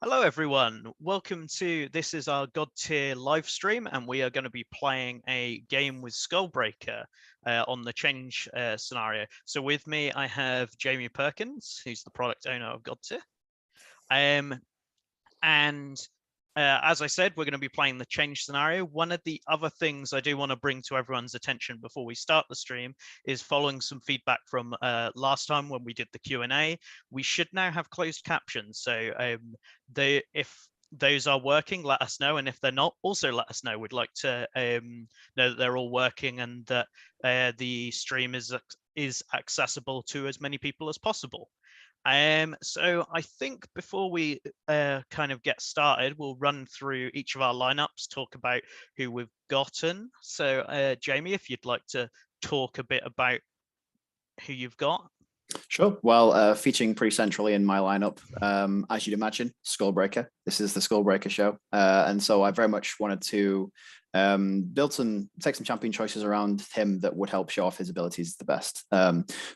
Hello everyone, welcome to this is our Godtear live stream, and we are going to be playing a game with Skullbreaker on the change scenario. So with me I have Jamie Perkins, who's the product owner of Godtear. And as I said, we're going to be playing the change scenario. One of the other things I do want to bring to everyone's attention before we start the stream is following some feedback from last time when we did the Q&A. We should now have closed captions. So if those are working, let us know. And if they're not, also let us know. We'd like to know that they're all working and that the stream is accessible to as many people as possible. So I think before we kind of get started, we'll run through each of our lineups, talk about who we've gotten. So Jamie, if you'd like to talk a bit about who you've got. Sure. Well, featuring pretty centrally in my lineup, as you'd imagine, Skullbreaker. This is the Skullbreaker show. And so I very much wanted to take some champion choices around him that would help show off his abilities the best,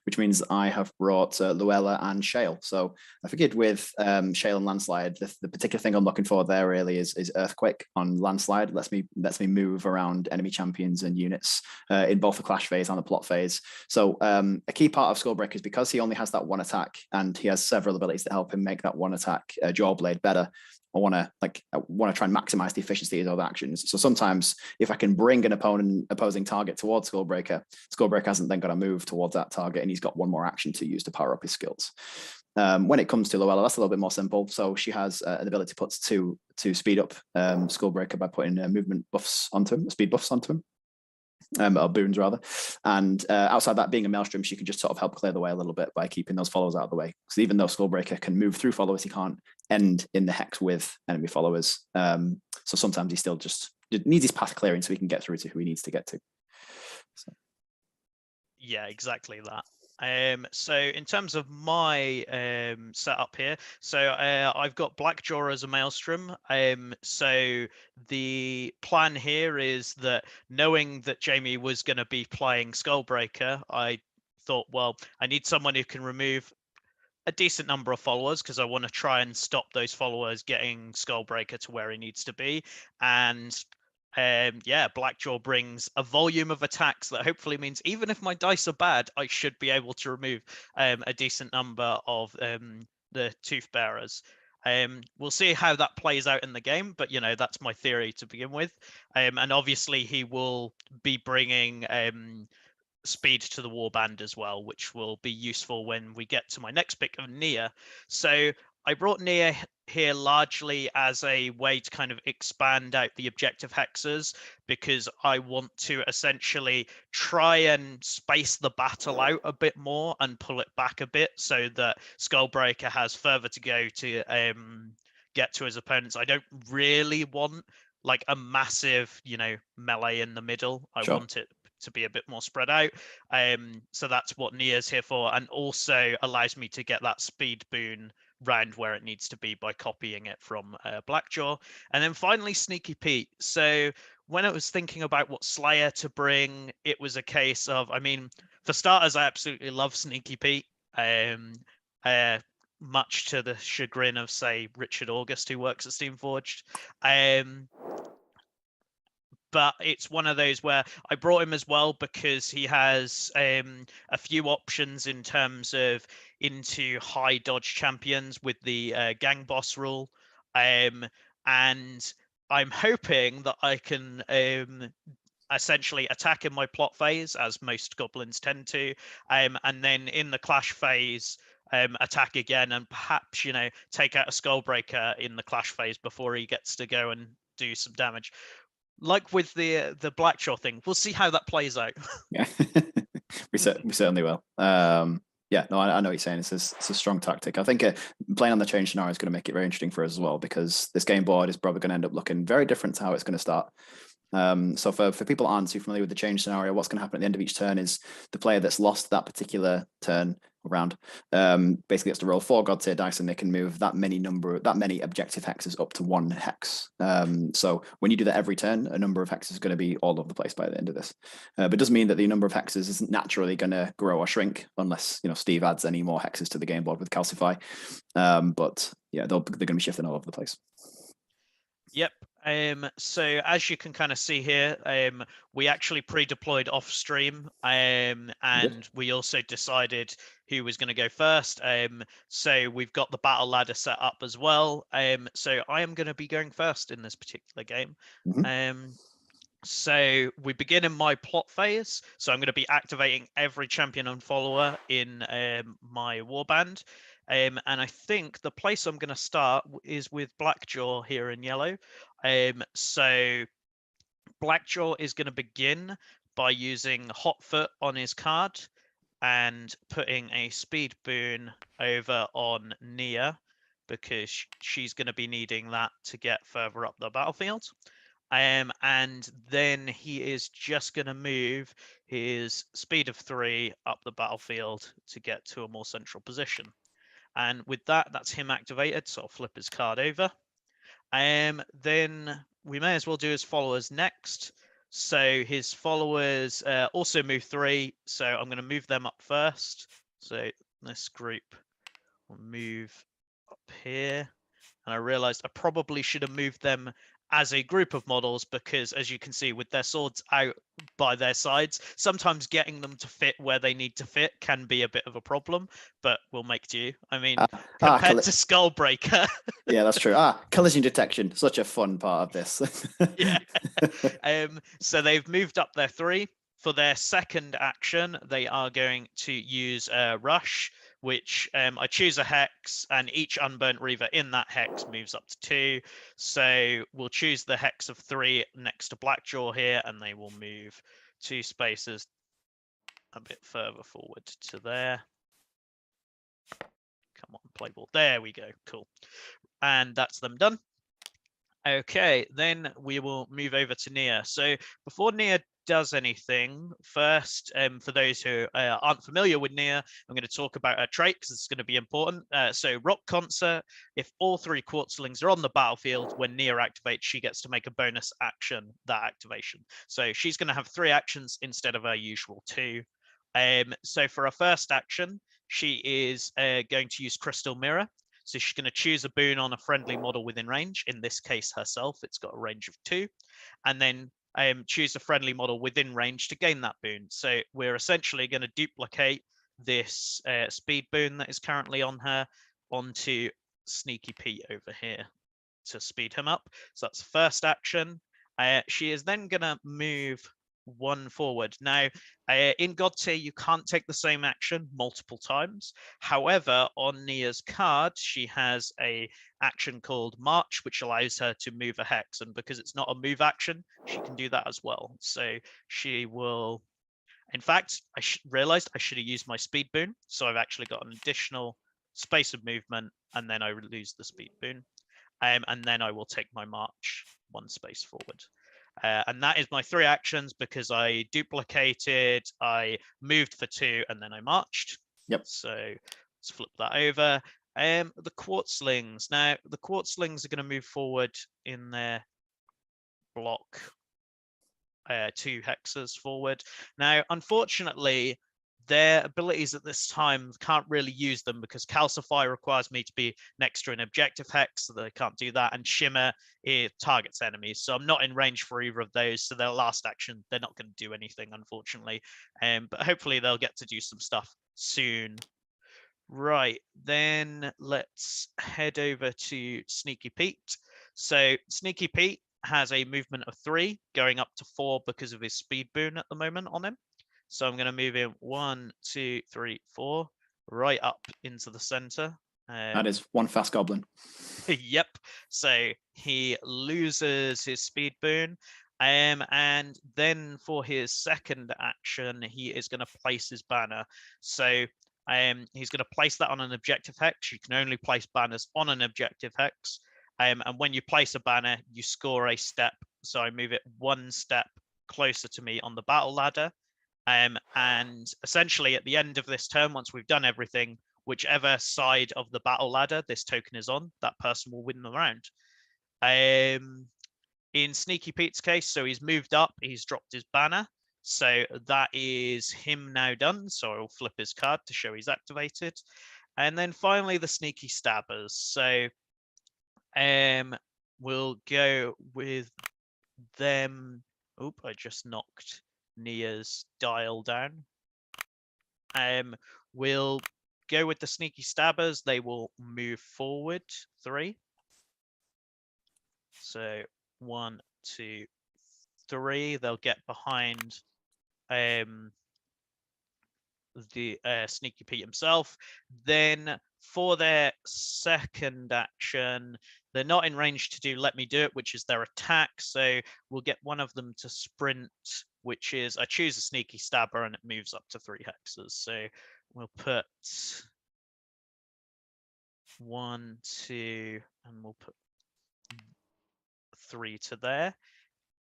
which means I have brought Luella and Shale. So I figured with Shale and Landslide, the particular thing I'm looking for there really is Earthquake on Landslide. Lets me move around enemy champions and units in both the clash phase and the plot phase. So a key part of Skullbreaker is because he only has that one attack and he has several abilities that help him make that one attack Jawblade better. I want to try and maximize the efficiency of those actions. So sometimes if I can bring an opposing target towards Skullbreaker hasn't then got to move towards that target, and he's got one more action to use to power up his skills. When it comes to Luella, that's a little bit more simple. So she has an ability to speed up Skullbreaker by putting movement buffs onto him, speed buffs onto him. Or boons rather, and outside that, being a maelstrom, she can just sort of help clear the way a little bit by keeping those followers out of the way. So even though Skullbreaker can move through followers, he can't end in the hex with enemy followers. So sometimes he still just needs his path clearing so he can get through to who he needs to get to. So. Yeah, exactly that. So in terms of my setup here, so I've got Blackjaw as a Maelstrom. So the plan here is that, knowing that Jamie was going to be playing Skullbreaker, I thought, well, I need someone who can remove a decent number of followers, because I want to try and stop those followers getting Skullbreaker to where he needs to be. And yeah, Blackjaw brings a volume of attacks that hopefully means even if my dice are bad, I should be able to remove a decent number of the Tooth Bearers. We'll see how that plays out in the game, but that's my theory to begin with. And obviously he will be bringing speed to the Warband as well, which will be useful when we get to my next pick of Nia. So I brought Nia here largely as a way to kind of expand out the objective hexes, because I want to essentially try and space the battle out a bit more and pull it back a bit so that Skullbreaker has further to go to get to his opponents. I don't really want like a massive, melee in the middle. I want it to be a bit more spread out. So that's what Nia's here for, and also allows me to get that speed boon round where it needs to be by copying it from Blackjaw. And then finally, Sneaky Pete. So when I was thinking about what Slayer to bring, it was a case of, for starters, I absolutely love Sneaky Pete. Much to the chagrin of, say, Richard August, who works at Steamforged. But it's one of those where I brought him as well because he has a few options in terms of into high dodge champions with the gang boss rule. And I'm hoping that I can essentially attack in my plot phase, as most goblins tend to, and then in the clash phase, attack again, and perhaps, take out a Skullbreaker in the clash phase before he gets to go and do some damage. Like with the Blackjaw thing, we'll see how that plays out. Yeah, we certainly will. Yeah, no, I know what you're saying. It's a strong tactic. I think playing on the change scenario is going to make it very interesting for us as well, because this game board is probably going to end up looking very different to how it's going to start. So for people that aren't too familiar with the change scenario, what's going to happen at the end of each turn is the player that's lost that particular turn round, basically gets to roll 4 god tier dice, and they can move that many objective hexes up to 1 hex. So when you do that every turn, a number of hexes is going to be all over the place by the end of this. But it does mean that the number of hexes isn't naturally going to grow or shrink unless Steve adds any more hexes to the game board with Calcify. But yeah, they're going to be shifting all over the place. Yep. So as you can kind of see here, we actually pre-deployed off stream, and we also decided who was going to go first. So we've got the battle ladder set up as well. So I am going to be going first in this particular game. So we begin in my plot phase. So I'm going to be activating every champion and follower in my warband. And I think the place I'm going to start is with Blackjaw here in yellow. So Blackjaw is going to begin by using Hotfoot on his card and putting a speed boon over on Nia, because she's going to be needing that to get further up the battlefield. And then he is just going to move his speed of 3 up the battlefield to get to a more central position. And with that, that's him activated. So I'll flip his card over. Then we may as well do his followers next. So his followers also move 3. So I'm going to move them up first. So this group will move up here. And I realized I probably should have moved them as a group of models, because as you can see, with their swords out by their sides, sometimes getting them to fit where they need to fit can be a bit of a problem, but we'll make do. I mean, compared to Skullbreaker. Yeah, that's true. Collision detection, such a fun part of this. Yeah. So they've moved up their 3. For their second action, they are going to use Rush, which I choose a hex, and each Unburnt Reaver in that hex moves up to 2. So we'll choose the hex of 3 next to Blackjaw here, and they will move 2 spaces a bit further forward to there. Come on, play ball. There we go. Cool. And that's them done. Okay, then we will move over to Nia. So before Nia does anything, first, for those who aren't familiar with Nia, I'm going to talk about her trait because it's going to be important. So Rock Concert, if all 3 Quartzlings are on the battlefield, when Nia activates, she gets to make a bonus action, that activation. So she's going to have 3 actions instead of her usual 2. So for her first action, she is going to use Crystal Mirror. So she's going to choose a boon on a friendly model within range. In this case, herself. It's got a range of 2. And then choose a friendly model within range to gain that boon. So we're essentially going to duplicate this speed boon that is currently on her onto Sneaky Pete over here to speed him up. So that's the first action. She is then going to move 1 forward. Now, in Godtear, you can't take the same action multiple times. However, on Nia's card, she has a action called March, which allows her to move a hex. And because it's not a move action, she can do that as well. So she will... In fact, I realized I should have used my speed boon. So I've actually got an additional space of movement, and then I lose the speed boon. And then I will take my March 1 space forward. And that is my 3 actions, because I duplicated, I moved for 2, and then I marched. Yep. So let's flip that over. The Quartzlings. Now, the Quartzlings are going to move forward in their block 2 hexes forward. Now, unfortunately, their abilities at this time can't really use them, because Calcify requires me to be next to an objective hex, so they can't do that. And Shimmer, it targets enemies, so I'm not in range for either of those. So their last action, they're not going to do anything, unfortunately. But hopefully they'll get to do some stuff soon. Right, then let's head over to Sneaky Pete. So Sneaky Pete has a movement of 3, going up to 4 because of his speed boon at the moment on him. So I'm going to move him 1, 2, 3, 4, right up into the center. That is 1 fast goblin. Yep. So he loses his speed boon. And then for his second action, he is going to place his banner. So he's going to place that on an objective hex. You can only place banners on an objective hex. And when you place a banner, you score a step. So I move it 1 step closer to me on the battle ladder. And essentially at the end of this turn, once we've done everything, whichever side of the battle ladder this token is on, that person will win the round. In Sneaky Pete's case, so he's moved up, he's dropped his banner. So that is him now done. So I'll flip his card to show he's activated. And then finally the Sneaky Stabbers. So we'll go with them. Oop, I just knocked Nia's dial down. We'll go with the Sneaky Stabbers. They will move forward 3. So 1, 2, 3. They'll get behind the Sneaky Pete himself. Then for their second action, they're not in range to do Let Me Do It, which is their attack. So we'll get one of them to sprint, which is I choose a Sneaky Stabber and it moves up to 3 hexes. So we'll put 1, 2, and we'll put 3 to there.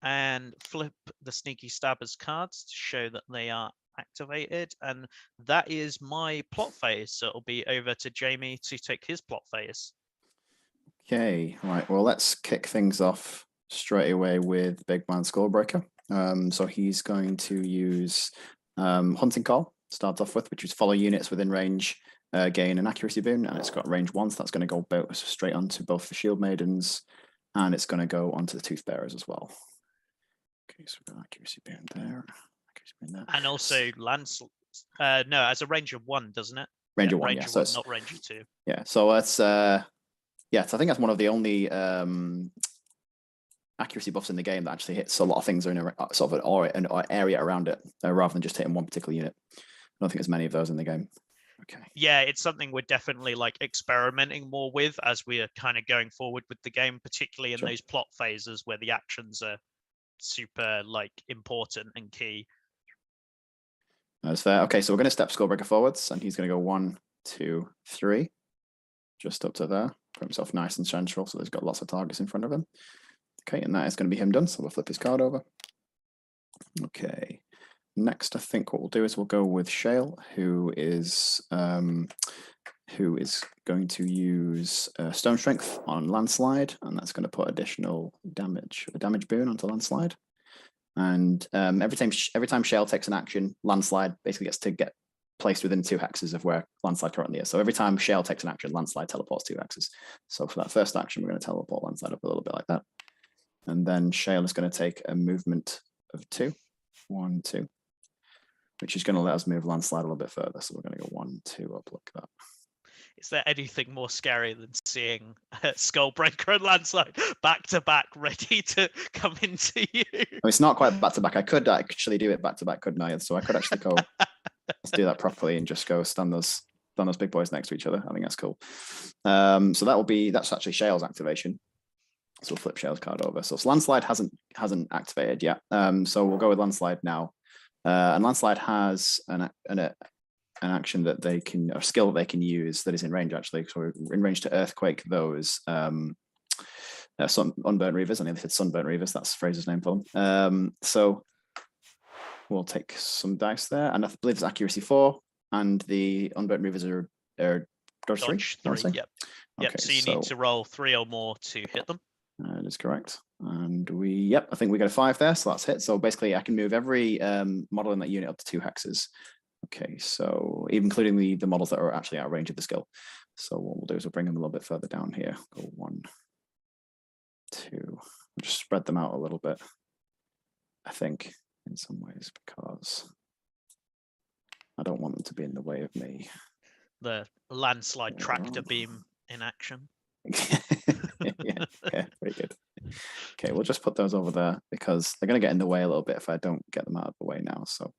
And flip the Sneaky Stabbers cards to show that they are activated. And that is my plot phase. So it'll be over to Jamie to take his plot phase. Okay, right. Well, let's kick things off straight away with Big Man Skullbreaker. So he's going to use Hunting Call to start off with, which is follow units within range, gain an accuracy boon, and it's got range 1, so that's going to go straight onto both the Shield Maidens, and it's going to go onto the Tooth Bearers as well. Okay, so we've got accuracy boon there. And also Lance, no, as a range of 1, doesn't it? Range of 1, yeah. Range of So 1, it's not range of 2. Yeah, so that's yeah, so I think that's one of the only accuracy buffs in the game that actually hits a lot of things in a sort of an area around it, rather than just hitting one particular unit. I don't think there's many of those in the game. Okay. Yeah, it's something we're definitely like experimenting more with as we are kind of going forward with the game, particularly in those plot phases where the actions are super like important and key. That's fair. Okay, so we're going to step Skullbreaker forwards, and he's going to go 1, 2, 3, just up to there. Put himself nice and central, so there's got lots of targets in front of him. Okay, and that is going to be him done. So we'll flip his card over. Okay. Next, I think what we'll do is we'll go with Shale, who is going to use Stone Strength on Landslide, and that's going to put additional damage, a damage boon onto Landslide. And every time Shale takes an action, Landslide basically gets to get placed within 2 hexes of where Landslide currently is. So every time Shale takes an action, Landslide teleports 2 hexes. So for that first action, we're going to teleport Landslide up a little bit like that. And then Shale is going to take a movement of 2, 1, 2, which is going to let us move Landslide a little bit further. So we're going to go 1, 2 up like that. Is there anything more scary than seeing Skullbreaker and Landslide back to back, ready to come into you? It's not quite back to back. I could actually do it back to back, couldn't I? So I could actually go. Let's do that properly and just go stand those big boys next to each other. I think that's cool. So that's actually Shale's activation. So we'll flip Shale's card over. So Landslide hasn't activated yet. So we'll go with Landslide now. And Landslide has an action that they can, or skill that they can use that is in range actually. So we're in range to Earthquake those some Unburnt Reavers. I think they said Sunburnt Reavers. That's Fraser's name for them. So we'll take some dice there, and I believe it's accuracy 4, and the Unburnt Reavers are dodge 3. Yep. Yep. Okay, so you need to roll 3 or more to hit them. That is correct. And I think we got a 5 there, so that's hit. So basically I can move every model in that unit up to 2 hexes. Okay, so even including the models that are actually out of range of the skill. So what we'll do is we'll bring them a little bit further down here. Go 1, 2. We'll just spread them out a little bit, I think, in some ways, because I don't want them to be in the way of me. The Landslide tractor beam in action. yeah, very good. Okay, we'll just put those over there because they're going to get in the way a little bit if I don't get them out of the way now. So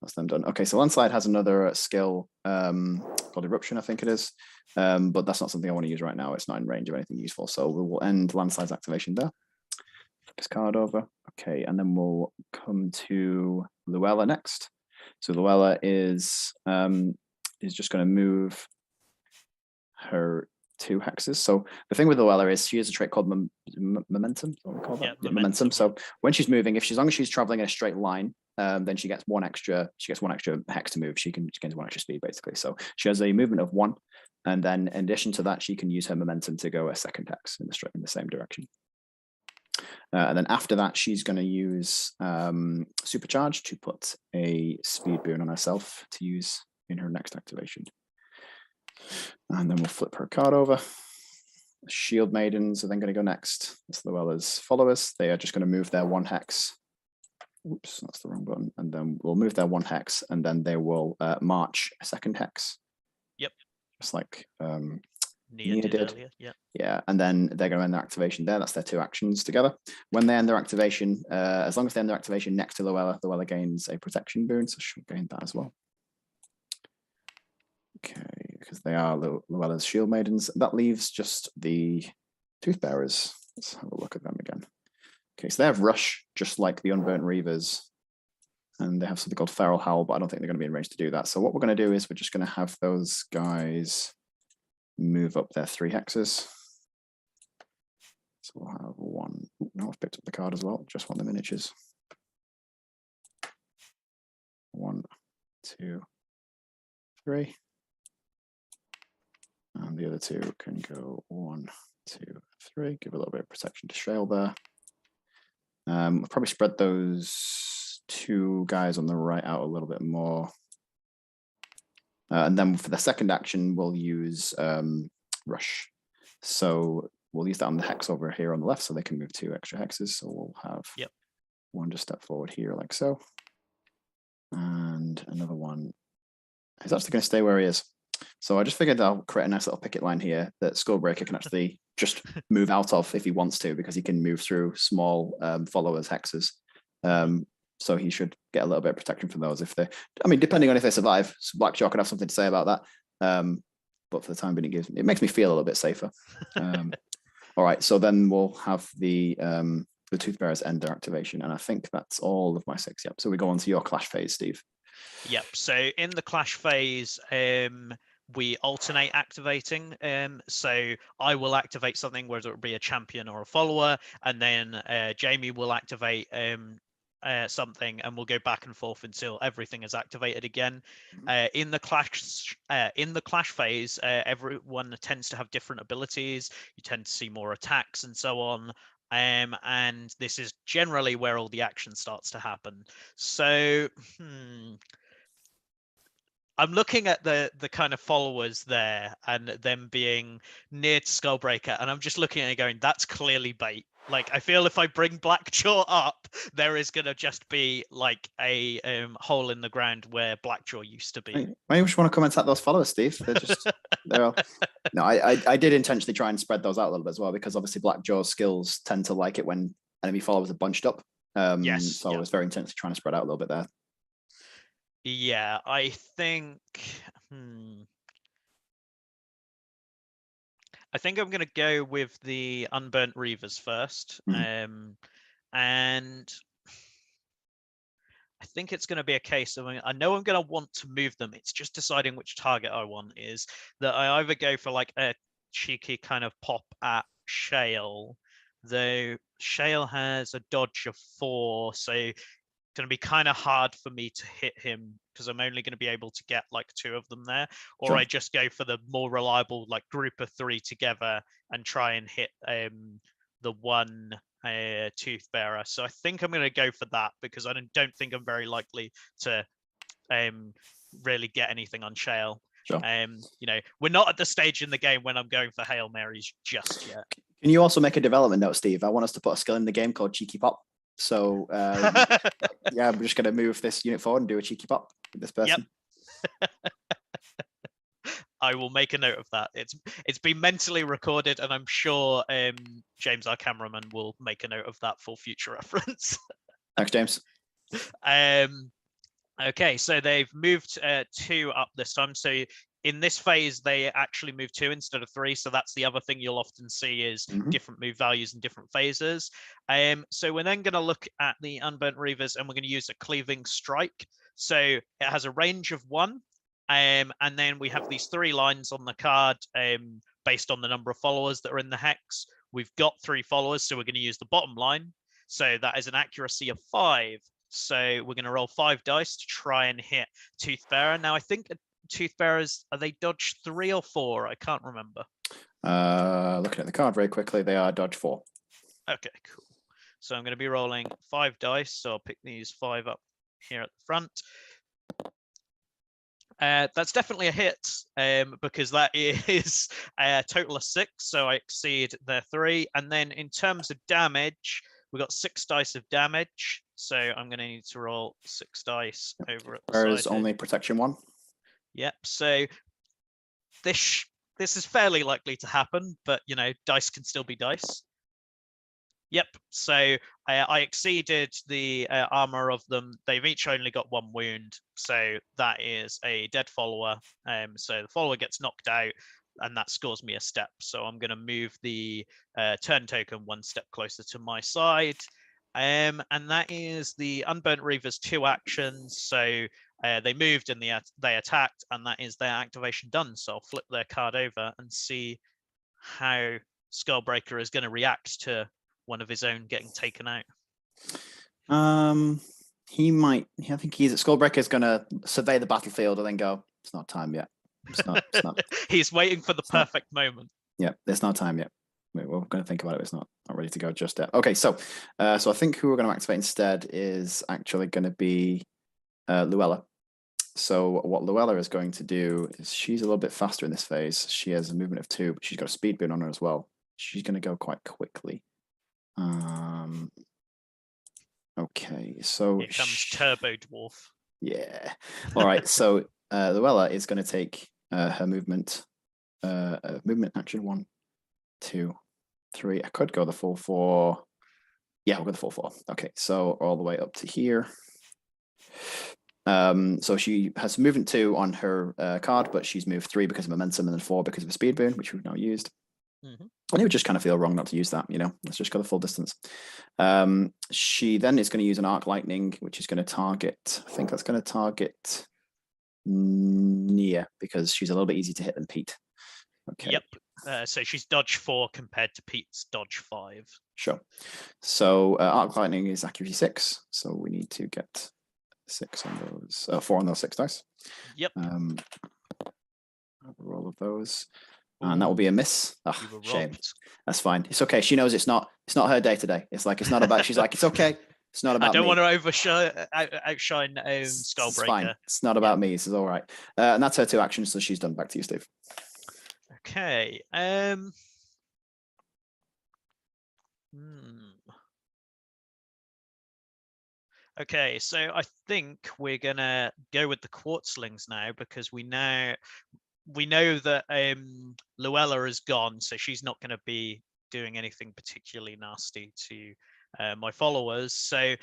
that's them done. Okay, so Landslide has another skill called Eruption, I think it is. But that's not something I want to use right now. It's not in range of anything useful. So we will end Landslide's activation there. Flip this card over. Okay, and then we'll come to Luella next. So Luella is just going to move her 2 hexes. So the thing with Luella is she has a trait called momentum. What we call that? Yeah, momentum. So when she's moving, as long as she's traveling in a straight line, then she gets one extra. She gets 1 extra hex to move. She gains 1 extra speed basically. So she has a movement of 1, and then in addition to that, she can use her momentum to go a 2nd hex in the same direction. And then after that, she's going to use Supercharge to put a speed boon on herself to use in her next activation. And then we'll flip her card over. Shield Maidens are then going to go next. As well as followers, they are just going to move their 1 hex. Oops, that's the wrong button. And then we'll move their 1 hex, and then they will march a 2nd hex. Yep. Just like Nia did earlier. Yeah. Yeah, and then they're going to end their activation there. That's their 2 actions together. When they end their activation, as long as they end their activation next to Luella gains a protection boon, so she'll gain that as well. Okay, because they are Luella's Shield Maidens. That leaves just the Toothbearers. Let's have a look at them again. Okay, so they have Rush, just like the Unburnt Reavers. And they have something called Feral Howl, but I don't think they're going to be in range to do that. So what we're going to do is we're just going to have those guys move up their 3 hexes. So we'll have 1. No, I've picked up the card as well. Just want the miniatures. 1, 2, 3. And the other 2 can go 1, 2, 3. Give a little bit of protection to Shale there. We'll probably spread those 2 guys on the right out a little bit more. And then for the second action, we'll use Rush. So we'll use that on the hex over here on the left, so they can move 2 extra hexes. So we'll have 1 just step forward here like so. And another one is actually going to stay where he is. So I just figured I'll create a nice little picket line here that Skullbreaker can actually just move out of if he wants to, because he can move through small followers hexes. So he should get a little bit of protection from those if they, I mean, depending on if they survive. So Blackjaw could have something to say about that. But for the time being, it makes me feel a little bit safer. All right, so then we'll have the Toothbearers end their activation, and I think that's all of my 6. Yep. So we go on to your clash phase, Steve. Yep. So in the clash phase, we alternate activating. So I will activate something, whether it be a champion or a follower, and then Jamie will activate something, and we'll go back and forth until everything is activated again. In the clash phase, everyone tends to have different abilities. You tend to see more attacks and so on. And this is generally where all the action starts to happen. So I'm looking at the kind of followers there and them being near to Skullbreaker, and I'm just looking at it going, that's clearly bait. Like, I feel if I bring Blackjaw up, there is going to just be like a hole in the ground where Blackjaw used to be. Maybe you just want to come and attack those followers, Steve. They're just no. I did intentionally try and spread those out a little bit as well, because obviously Blackjaw's skills tend to like it when enemy followers are bunched up. Yes. So I was very intensely trying to spread out a little bit there. Yeah, I think. I think I'm going to go with the Unburnt Reavers first. And I think it's going to be a case of, I know I'm going to want to move them. It's just deciding which target I want. Is that I either go for like a cheeky kind of pop at Shale, though Shale has a dodge of 4, so it's going to be kind of hard for me to hit him because I'm only going to be able to get like 2 of them there. Or Sure. I just go for the more reliable like group of 3 together and try and hit the one Toothbearer. So I think I'm going to go for that, because I don't think I'm very likely to really get anything on Shale. Sure. We're not at the stage in the game when I'm going for Hail Marys just yet. Can you also make a development note, Steve? I want us to put a skill in the game called Cheeky Pop. So yeah, I'm just going to move this unit forward and do a Cheeky Pop with this person. Yep. I will make a note of that. It's been mentally recorded, and I'm sure James, our cameraman, will make a note of that for future reference. Thanks, James. Okay, so they've moved 2 up this time. So in this phase, they actually move 2 instead of 3. So that's the other thing you'll often see is different move values in different phases. So we're then going to look at the Unburnt Reavers, and we're going to use a Cleaving Strike. So it has a range of 1. And then we have these 3 lines on the card. based on the number of followers that are in the hex. We've got 3 followers, so we're going to use the bottom line. So that is an accuracy of 5. So we're going to roll 5 dice to try and hit Toothbearer. Now, I think Toothbearers, are they dodge 3 or 4? I can't remember. Looking at the card very quickly, they are dodge 4. Okay, cool. So I'm going to be rolling 5 dice. So I'll pick these 5 up here at the front. That's definitely a hit because that is a total of 6. So I exceed their 3. And then in terms of damage, we've got 6 dice of damage. So I'm going to need to roll 6 dice over at the side. There's only protection 1. Yep. So this is fairly likely to happen, but you know, dice can still be dice. Yep. So I exceeded the armor of them. They've each only got 1 wound, so that is a dead follower. So the follower gets knocked out, and that scores me a step. So I'm going to move the turn token 1 step closer to my side. And that is the Unburnt Reaver's 2 actions. So they moved and they attacked, and that is their activation done. So I'll flip their card over and see how Skullbreaker is going to react to one of his own getting taken out. He might. I think Skullbreaker is going to survey the battlefield and then go, "It's not time yet. It's not." He's waiting for the perfect moment. Yeah, it's not time yet. We're going to think about it. It's not ready to go just yet. Okay, so I think who we're going to activate instead is actually going to be Luella. So what Luella is going to do is she's a little bit faster in this phase. She has a movement of 2, but she's got a speed boon on her as well. She's going to go quite quickly. Okay, so here comes Turbo Dwarf. Yeah. All right. So Luella is going to take her movement action 1, 2, 3. I could go the full 4. Yeah, we'll go the full 4. Okay, so all the way up to here. So she has movement 2 on her card, but she's moved 3 because of momentum and then 4 because of a speed boon, which we've now used. And it would just kind of feel wrong not to use that, you know. Let's just go the full distance. She then is going to use an arc lightning, which is going to target. I think that's going to target Nia because she's a little bit easier to hit than Pete. Okay. Yep. So she's dodge 4 compared to Pete's dodge 5. Sure. So arc lightning is accuracy 6. So we need to get 6 on those, 4 on those 6 dice. Yep. Roll of those. And that will be a miss. Oh, shame. Robbed. That's fine. It's okay. She knows it's not her day today. It's like, it's not about, she's like, it's okay. It's not about I don't me. want to outshine Skullbreaker. It's fine. It's not about me. This is all right. And that's her 2 actions. So she's done. Back to you, Steve. Okay. Okay, so I think we're gonna go with the Quartzlings now because we know that Luella is gone, so she's not going to be doing anything particularly nasty to my followers. So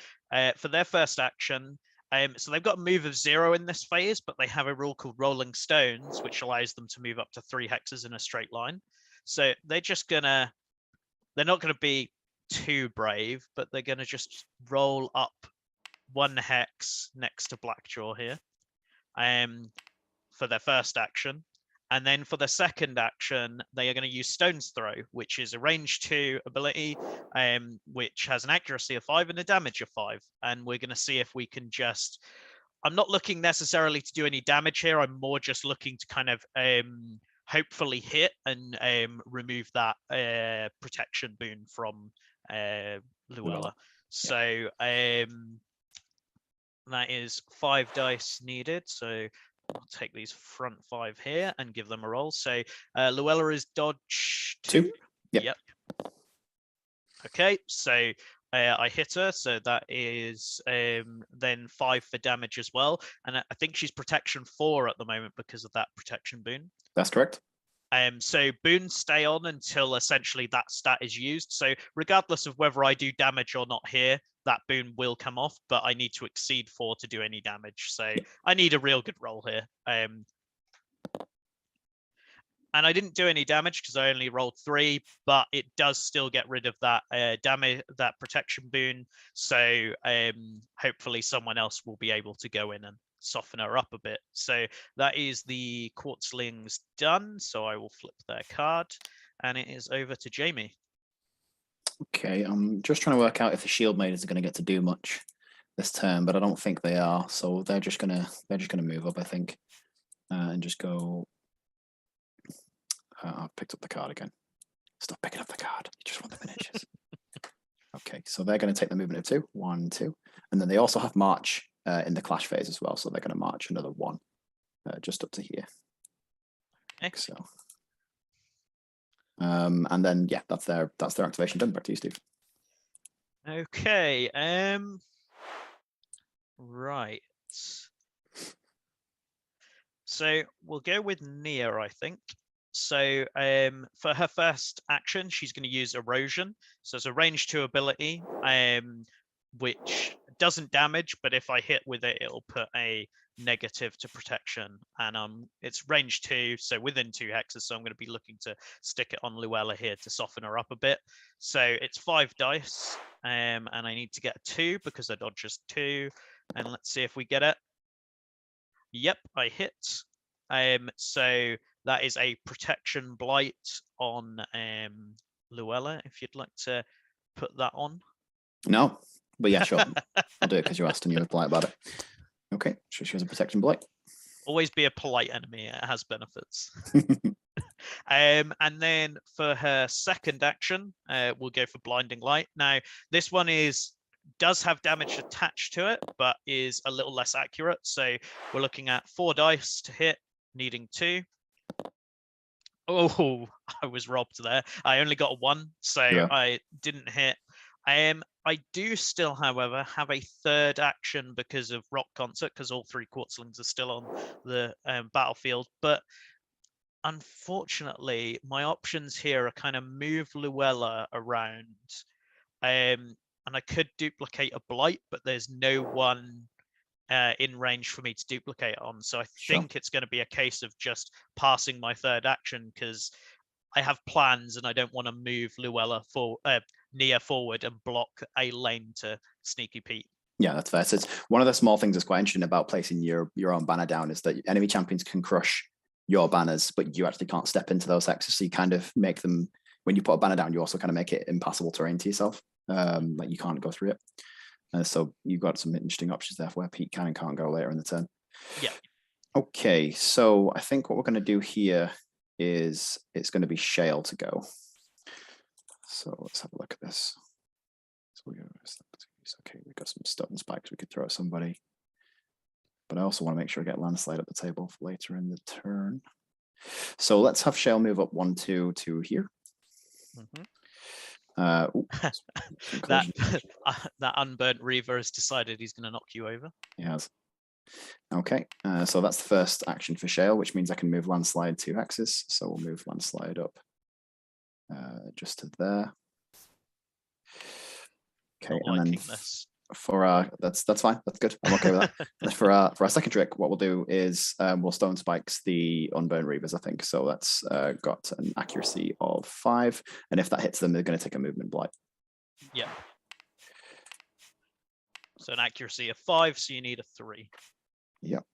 for their first action, so they've got a move of 0 in this phase, but they have a rule called Rolling Stones, which allows them to move up to 3 hexes in a straight line. So they're not going to be too brave, but they're going to just roll up 1 hex next to Blackjaw here for their first action. And then for the second action, they are going to use Stone's Throw, which is a range 2 ability, which has an accuracy of 5 and a damage of 5. And we're going to see if we can just... I'm not looking necessarily to do any damage here. I'm more just looking to kind of hopefully hit and remove that protection boon from Luella. So that is 5 dice needed. So I'll take these front 5 here and give them a roll. So Luella is dodge 2. Yep. Okay, so I hit her. So that is then 5 for damage as well. And I think she's protection 4 at the moment because of that protection boon. That's correct. So boons stay on until essentially that stat is used. So regardless of whether I do damage or not here, that boon will come off, but I need to exceed 4 to do any damage. So I need a real good roll here. And I didn't do any damage because I only rolled 3, but it does still get rid of that damage, that protection boon. So hopefully someone else will be able to go in soften her up a bit. So that is the Quartzlings done. So I will flip their card, and it is over to Jamie. Okay, I'm just trying to work out if the shield maidens are going to get to do much this turn, but I don't think they are. So they're just gonna move up, I think, and just go. I've picked up the card again. Stop picking up the card. You just want the miniatures. Okay, so they're going to take the movement of 2, 1, 2, and then they also have march in the clash phase as well. So they're going to march another 1, just up to here. So, and then yeah, that's their activation done. Back to you, Steve. Okay. Right. So we'll go with Nia, I think. So for her first action, she's going to use Erosion. So it's a range 2 ability, which doesn't damage, but if I hit with it, it'll put a negative to protection. And it's range 2, so within 2 hexes. So I'm going to be looking to stick it on Luella here to soften her up a bit. So it's 5 dice, and I need to get a 2 because I dodges 2. And let's see if we get it. Yep, I hit. So that is a protection blight on Luella, if you'd like to put that on. No, but yeah, sure. I'll do it because you asked and you were polite about it. Okay, so she has a protection blight. Always be a polite enemy. It has benefits. And then for her second action, we'll go for Blinding Light. Now, this one does have damage attached to it, but is a little less accurate. So we're looking at 4 dice to hit, needing 2. Oh, I was robbed there. I only got a 1, so yeah. I didn't hit. I do still, however, have a third action because of Rock Concert, because all 3 Quartzlings are still on the battlefield. But unfortunately, my options here are kind of move Luella around. And I could duplicate a Blight, but there's no one in range for me to duplicate on. So I think it's going to be a case of just passing my third action because I have plans and I don't want to move Nia forward and block a lane to Sneaky Pete. Yeah, that's fair. So it's one of the small things that's quite interesting about placing your own banner down is that enemy champions can crush your banners, but you actually can't step into those hexes. So you kind of make them, when you put a banner down, you also kind of make it impassable terrain to yourself. Like you can't go through it. So you've got some interesting options there for where Pete can and can't go later in the turn. Yeah. Okay, so I think what we're going to do here is it's going to be Shale to go. So let's have a look at this. So we go. Okay, we've got some stun spikes we could throw at somebody. But I also want to make sure I get Landslide at the table for later in the turn. So let's have Shale move up 1, 2 to here. Mm-hmm. That unburnt Reaver has decided he's going to knock you over. He has. Okay, so that's the first action for Shale, which means I can move Landslide 2 hexes. So we'll move Landslide up just to there. Okay, and then for that's fine. That's good. I'm okay with that. For our second trick, what we'll do is we'll Stone Spikes the Unburnt Reavers, I think. So that's got an accuracy of 5, and if that hits them, they're going to take a movement blight. Yeah. So an accuracy of 5, so you need a 3. Yep.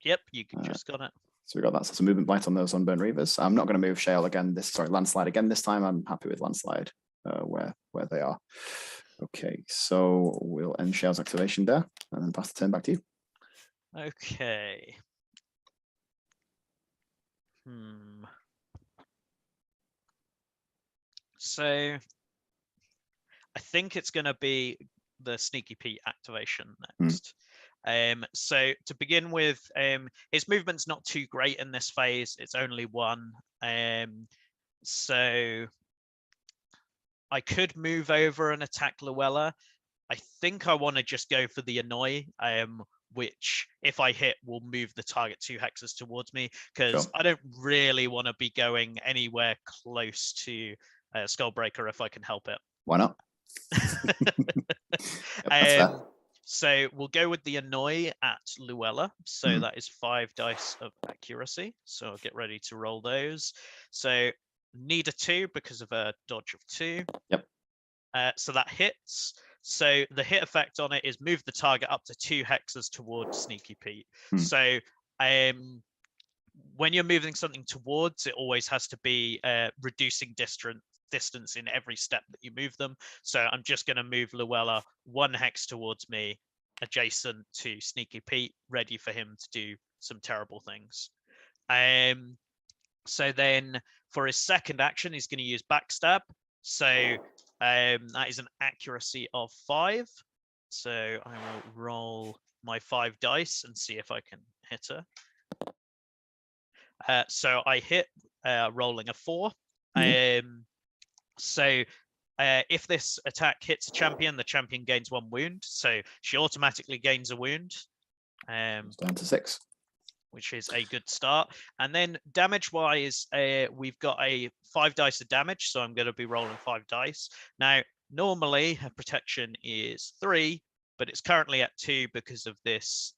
Yep, you just got it. So we got that. So it's a movement blight on those Unburnt Reavers. I'm not going to move Shale again. Landslide again this time. I'm happy with Landslide where they are. Okay, so we'll end Shale's activation there and then pass the turn back to you. Okay. So I think it's going to be the Sneaky Pete activation next. So to begin with, his movement's not too great in this phase. It's only 1. So I could move over and attack Luella. I think I want to just go for the Annoy, which if I hit will move the target 2 hexes towards me because I don't really want to be going anywhere close to Skullbreaker if I can help it. Why not? So we'll go with the Annoy at Luella. So that is 5 dice of accuracy. So I'll get ready to roll those. So need a 2 because of a dodge of 2. Yep. So that hits. So the hit effect on it is move the target up to 2 hexes towards Sneaky Pete. So when you're moving something towards, it always has to be reducing distance in every step that you move them. So I'm just going to move Luella 1 hex towards me, adjacent to Sneaky Pete, ready for him to do some terrible things. So then for his second action, he's going to use backstab. So that is an accuracy of 5. So I will roll my 5 dice and see if I can hit her. So I hit, rolling a 4. So if this attack hits a champion, the champion gains 1 wound. So she automatically gains a wound. It's down to 6. Which is a good start. And then damage-wise, we've got a 5 dice of damage, so I'm going to be rolling 5 dice. Now, normally, her protection is 3, but it's currently at 2 because of this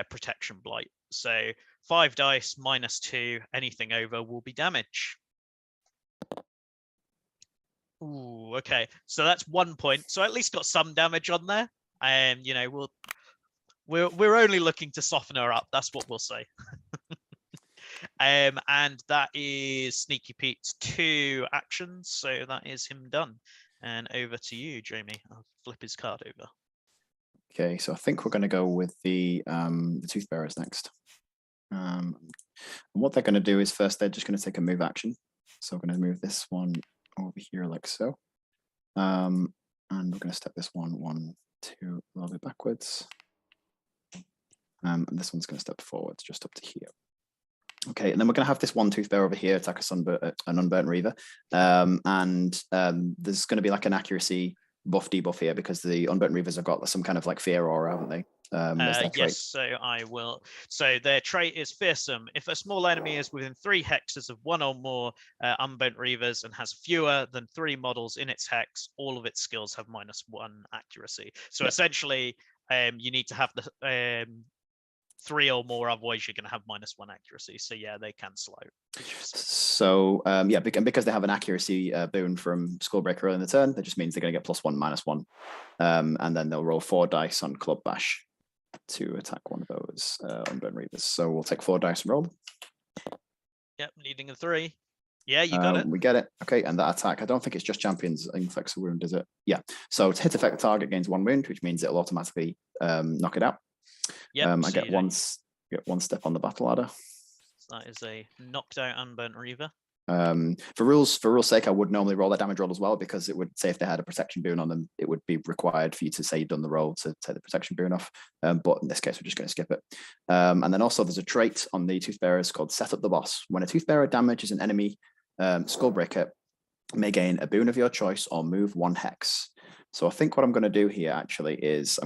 protection blight. So 5 dice minus 2, anything over will be damage. Ooh, okay. So that's 1 point. So I at least got some damage on there. And, you know, we're only looking to soften her up. That's what we'll say. And that is Sneaky Pete's 2 actions. So that is him done. And over to you, Jamie. I'll flip his card over. Okay, so I think we're going to go with the Tooth Bearers next. And what they're going to do is first they're just going to take a move action. So we're going to move this one over here like so. And we're going to step this 1, 2, a little bit backwards. And this one's going to step forwards just up to here. Okay, and then we're going to have this 1 Tooth Bear over here attack an Unburnt Reaver. There's going to be like an accuracy buff debuff here because the Unburnt Reavers have got some kind of like fear aura, haven't they? Yes, so I will. So their trait is fearsome. If a small enemy is within 3 hexes of 1 or more Unburnt Reavers and has fewer than 3 models in its hex, all of its skills have -1 accuracy. So essentially, you need to have the 3 or more, otherwise you're going to have -1 accuracy. So yeah, they cancel out. So yeah, because they have an accuracy boon from Skullbreaker in the turn, that just means they're going to get +1, -1, and then they'll roll 4 dice on Club Bash to attack one of those Unburnt Reavers. So we'll take 4 dice and roll. Yep, needing a 3. Yeah, you got it. We get it. Okay, and that attack, I don't think it's just champions inflicts a wound, is it? Yeah. So to hit effect, the target gains 1 wound, which means it'll automatically knock it out. Yep, I get one step on the battle ladder. So that is a knocked out Unburnt Reaver. For rules' sake, I would normally roll that damage roll as well, because it would say if they had a protection boon on them, it would be required for you to say you've done the roll to take the protection boon off. But in this case, we're just going to skip it. And then also there's a trait on the Tooth Bearers called Set Up the Boss. When a Tooth Bearer damages an enemy Skullbreaker, may gain a boon of your choice or move 1 hex. So I think what I'm going to do here actually is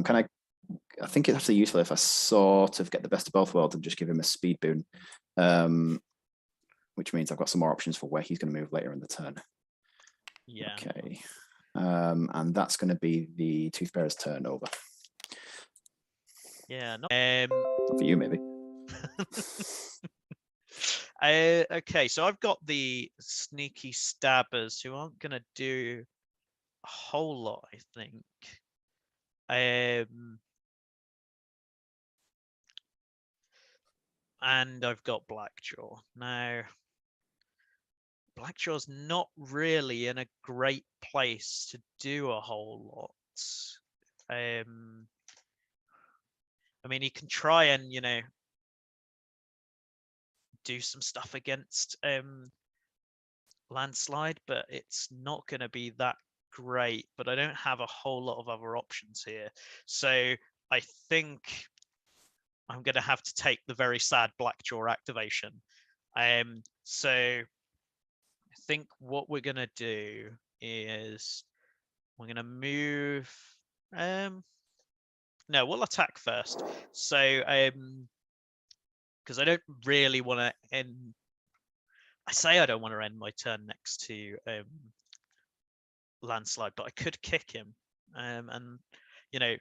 I think it's actually useful if I sort of get the best of both worlds and just give him a speed boon, which means I've got some more options for where he's going to move later in the turn. Yeah. Okay. And that's going to be the Tooth Bearer's turn over. Yeah. For you, maybe. Okay, so I've got the Sneaky Stabbers who aren't going to do a whole lot, I think. And I've got Blackjaw. Now, Blackjaw's not really in a great place to do a whole lot. I mean, he can try and, you know, do some stuff against Landslide, but it's not going to be that great. But I don't have a whole lot of other options here. So I think I'm going to have to take the very sad Blackjaw activation. So I think what we're going to do is we're going to move. No, we'll attack first. So, because I don't really want to end. I say I don't want to end my turn next to Landslide, but I could kick him. And you know,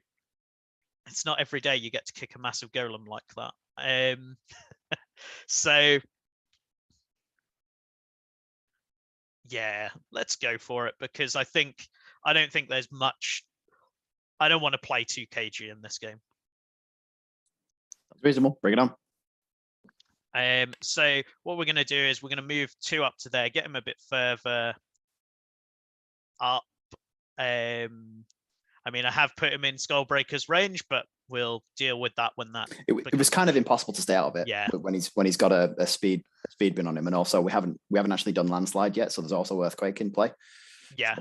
it's not every day you get to kick a massive golem like that. So yeah, let's go for it, because I think I don't think there's much. I don't want to play 2 kg in this game. It's reasonable. Bring it on. So what we're going to do is we're going to move 2 up to there, get him a bit further up. I mean, I have put him in Skullbreaker's range, but we'll deal with that when that. It was kind of impossible to stay out of it. Yeah. When he's got a speed bin on him, and also we haven't actually done landslide yet, so there's also earthquake in play. Yeah.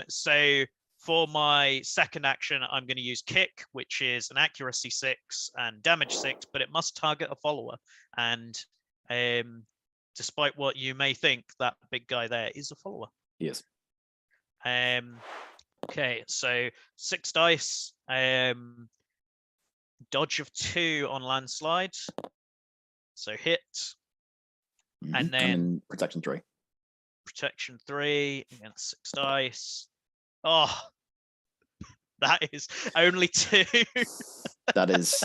So for my second action, I'm going to use kick, which is an accuracy 6 and damage 6, but it must target a follower. And despite what you may think, that big guy there is a follower. Yes. Okay, so 6 dice, dodge of 2 on landslide, so hit, and then protection 3. Protection 3 against 6 dice. Oh, that is only 2. That is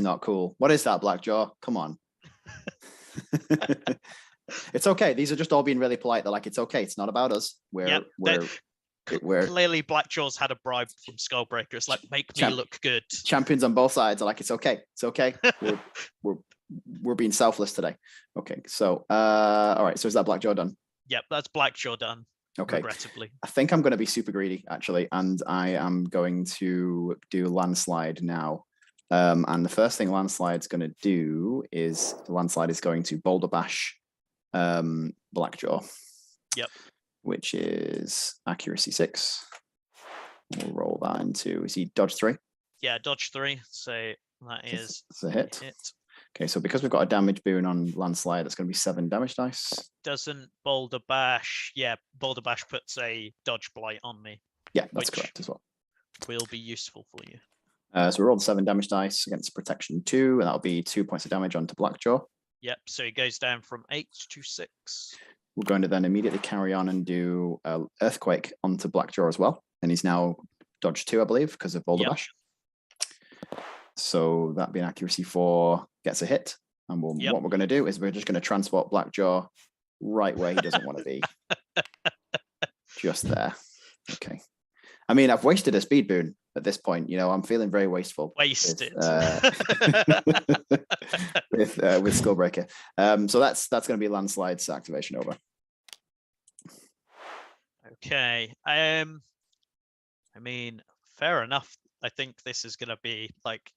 not cool. What is that, Blackjaw? Come on. It's okay. These are just all being really polite. They're like, it's okay. It's not about us. We're clearly Blackjaw's had a bribe from Skullbreaker. It's like, make me look good. Champions on both sides are like, it's okay. It's okay. we're being selfless today. Okay. So all right. So is that Blackjaw done? Yep, that's Blackjaw done. Okay. Regrettably. I think I'm going to be super greedy actually, and I am going to do landslide now. And the first thing landslide's going to do is landslide is going to boulder bash Blackjaw. Yep. Which is accuracy 6. We'll roll that into, is he dodge 3? Yeah, dodge 3. So that is a hit. Okay, so because we've got a damage boon on landslide, that's going to be 7 damage dice. Doesn't boulder bash? Yeah, boulder bash puts a dodge blight on me. Yeah, that's correct as well. Will be useful for you. So we rolled 7 damage dice against protection 2, and that'll be 2 points of damage onto Blackjaw. Yep, so he goes down from 8 to 6. We're going to then immediately carry on and do earthquake onto Blackjaw as well, and he's now dodge 2, I believe, because of boulder bash. So that being accuracy 4 gets a hit, and what we're going to do is we're just going to transport Blackjaw right where he doesn't want to be. Just there. Okay. I mean, I've wasted a speed boon at this point. You know, I'm feeling very wasteful. Wasted. With Skullbreaker. So that's going to be landslide's activation over. Okay. I mean, fair enough. I think this is going to be like,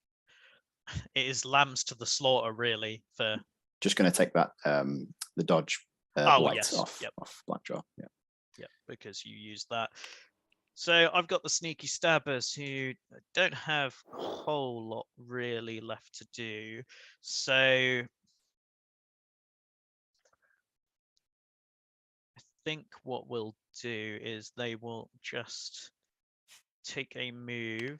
it is lambs to the slaughter, really. For just going to take that the dodge off Blackjaw. Yeah, because you used that. So I've got the sneaky stabbers who don't have a whole lot really left to do. So I think what we'll do is they will just take a move.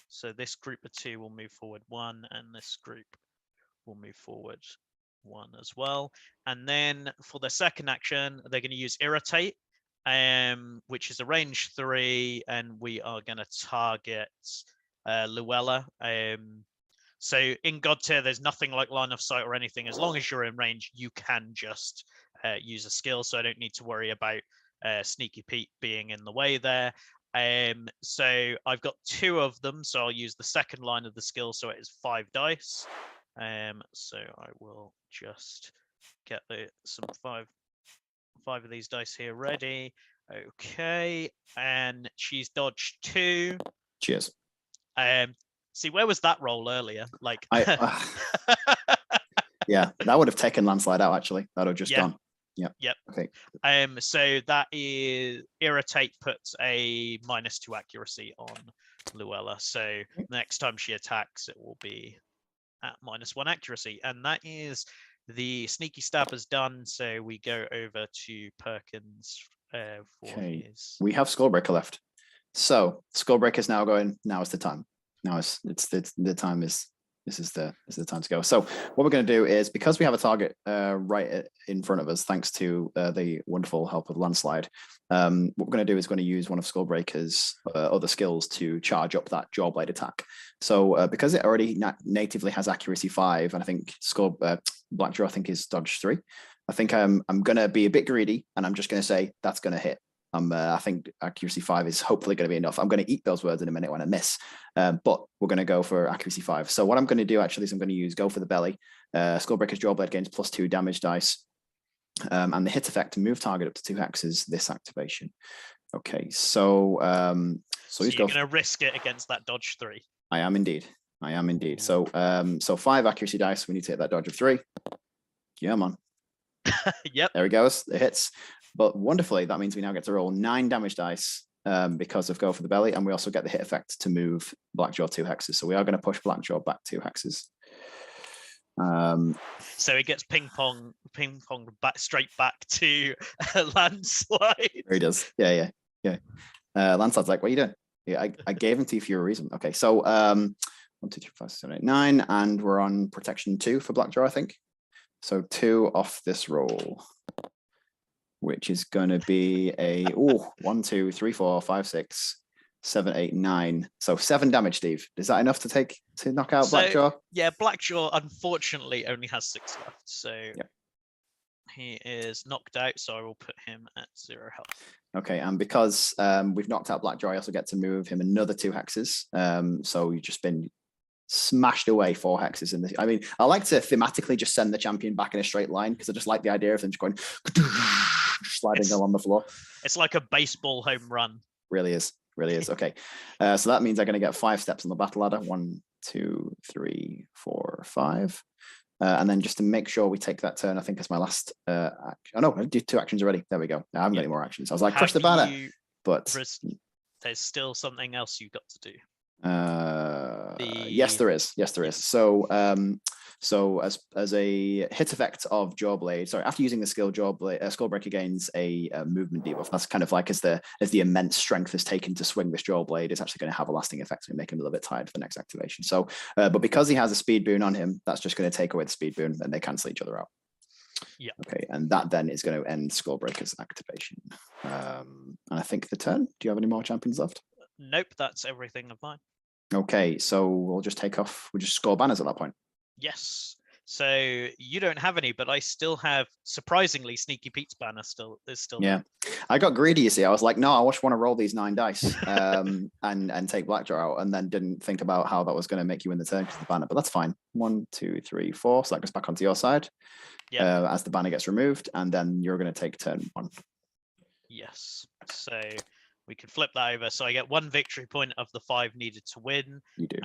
So this group of 2 will move forward 1, and this group will move forward 1 as well. And then for the second action, they're going to use irritate. Which is a range 3, and we are going to target Luella. So in Godtear, there's nothing like line of sight or anything. As long as you're in range, you can just use a skill. So I don't need to worry about Sneaky Pete being in the way there. So I've got 2 of them, so I'll use the second line of the skill. So it is 5 dice. So I will just get some 5 of these dice here ready. Okay, and she's dodged 2. Cheers. See, where was that roll earlier? Like, yeah, that would have taken landslide out. Actually, that would have just gone. Yeah. Yep. Okay. So that is irritate puts a -2 accuracy on Luella. So next time she attacks, it will be at -1 accuracy, and that is the sneaky stabbers done. So we go over to Perkins for his. We have Skullbreaker left. So Skullbreaker is now going. Now is the time. Now it's the time is. This is the time to go. So what we're going to do is, because we have a target right in front of us, thanks to the wonderful help of landslide, what we're going to do is going to use one of Skullbreaker's other skills to charge up that jawblade attack. So because it already natively has accuracy 5, and I think Blackjaw, I think, is dodge 3. I think I'm going to be a bit greedy, and I'm just going to say that's going to hit. I think accuracy 5 is hopefully going to be enough. I'm going to eat those words in a minute when I miss, but we're going to go for accuracy 5. So what I'm going to do actually is I'm going to use go for the belly. Skullbreaker's Jawblade gains +2 damage dice, and the hit effect to move target up to 2 hexes. This activation. Okay, so you're going to risk it against that dodge 3. I am indeed. So 5 accuracy dice. We need to hit that dodge of 3. Yeah, man. Yep. There he goes. It hits. But wonderfully, that means we now get to roll 9 damage dice because of go for the belly, and we also get the hit effect to move Blackjaw 2 hexes. So we are going to push Blackjaw back 2 hexes. So it gets ping pong back straight back to landslide. There he does. Yeah. Landslide's like, what are you doing? Yeah, I gave him to you for your reason. Okay, so 1, 2, 3, 4, 5, 6, 7, 8, 9, and we're on protection 2 for Blackjaw, I think. So 2 off this roll, which is going to be a 1, 2, 3, 4, 5, 6, 7, 8, 9. So 7 damage, Steve. Is that enough to knock out Blackjaw? Yeah, Blackjaw unfortunately only has 6 left. So he is knocked out. So I will put him at 0 health. Okay, and because we've knocked out Blackjaw, I also get to move him another 2 hexes. So you've just been smashed away 4 hexes in this. I mean, I like to thematically just send the champion back in a straight line because I just like the idea of them just going sliding along the floor. It's like a baseball home run. Really is. Okay. So that means I'm going to get 5 steps on the battle ladder. 1, 2, 3, 4, 5. And then just to make sure we take that turn, I think it's my last action. Oh no, I did 2 actions already. There we go. I haven't got any more actions. I was like, push the banner. But there's still something else you got to do. Yes, there is. So as a hit effect of Jawblade, after using the skill Jawblade, Skullbreaker gains a movement debuff. That's kind of like as the immense strength is taken to swing this Jawblade, it's actually going to have a lasting effect and make him a little bit tired for the next activation. So, but because he has a speed boon on him, that's just going to take away the speed boon, and they cancel each other out. Yeah. Okay, and that then is going to end Skullbreaker's activation. And I think the turn. Do you have any more champions left? Nope, that's everything of mine. Okay, so we'll just take off. We'll just score banners at that point. Yes. So you don't have any, but I still have, surprisingly, Sneaky Pete's banner is still. Yeah, I got greedy. You see, I was like, no, I just want to roll these 9 dice and take Blackjaw out, and then didn't think about how that was going to make you win the turn because of the banner. But that's fine. 1, 2, 3, 4. So that goes back onto your side. Yeah. As the banner gets removed, and then you're going to take turn 1. Yes. So we can flip that over. So I get 1 victory point of the 5 needed to win. You do.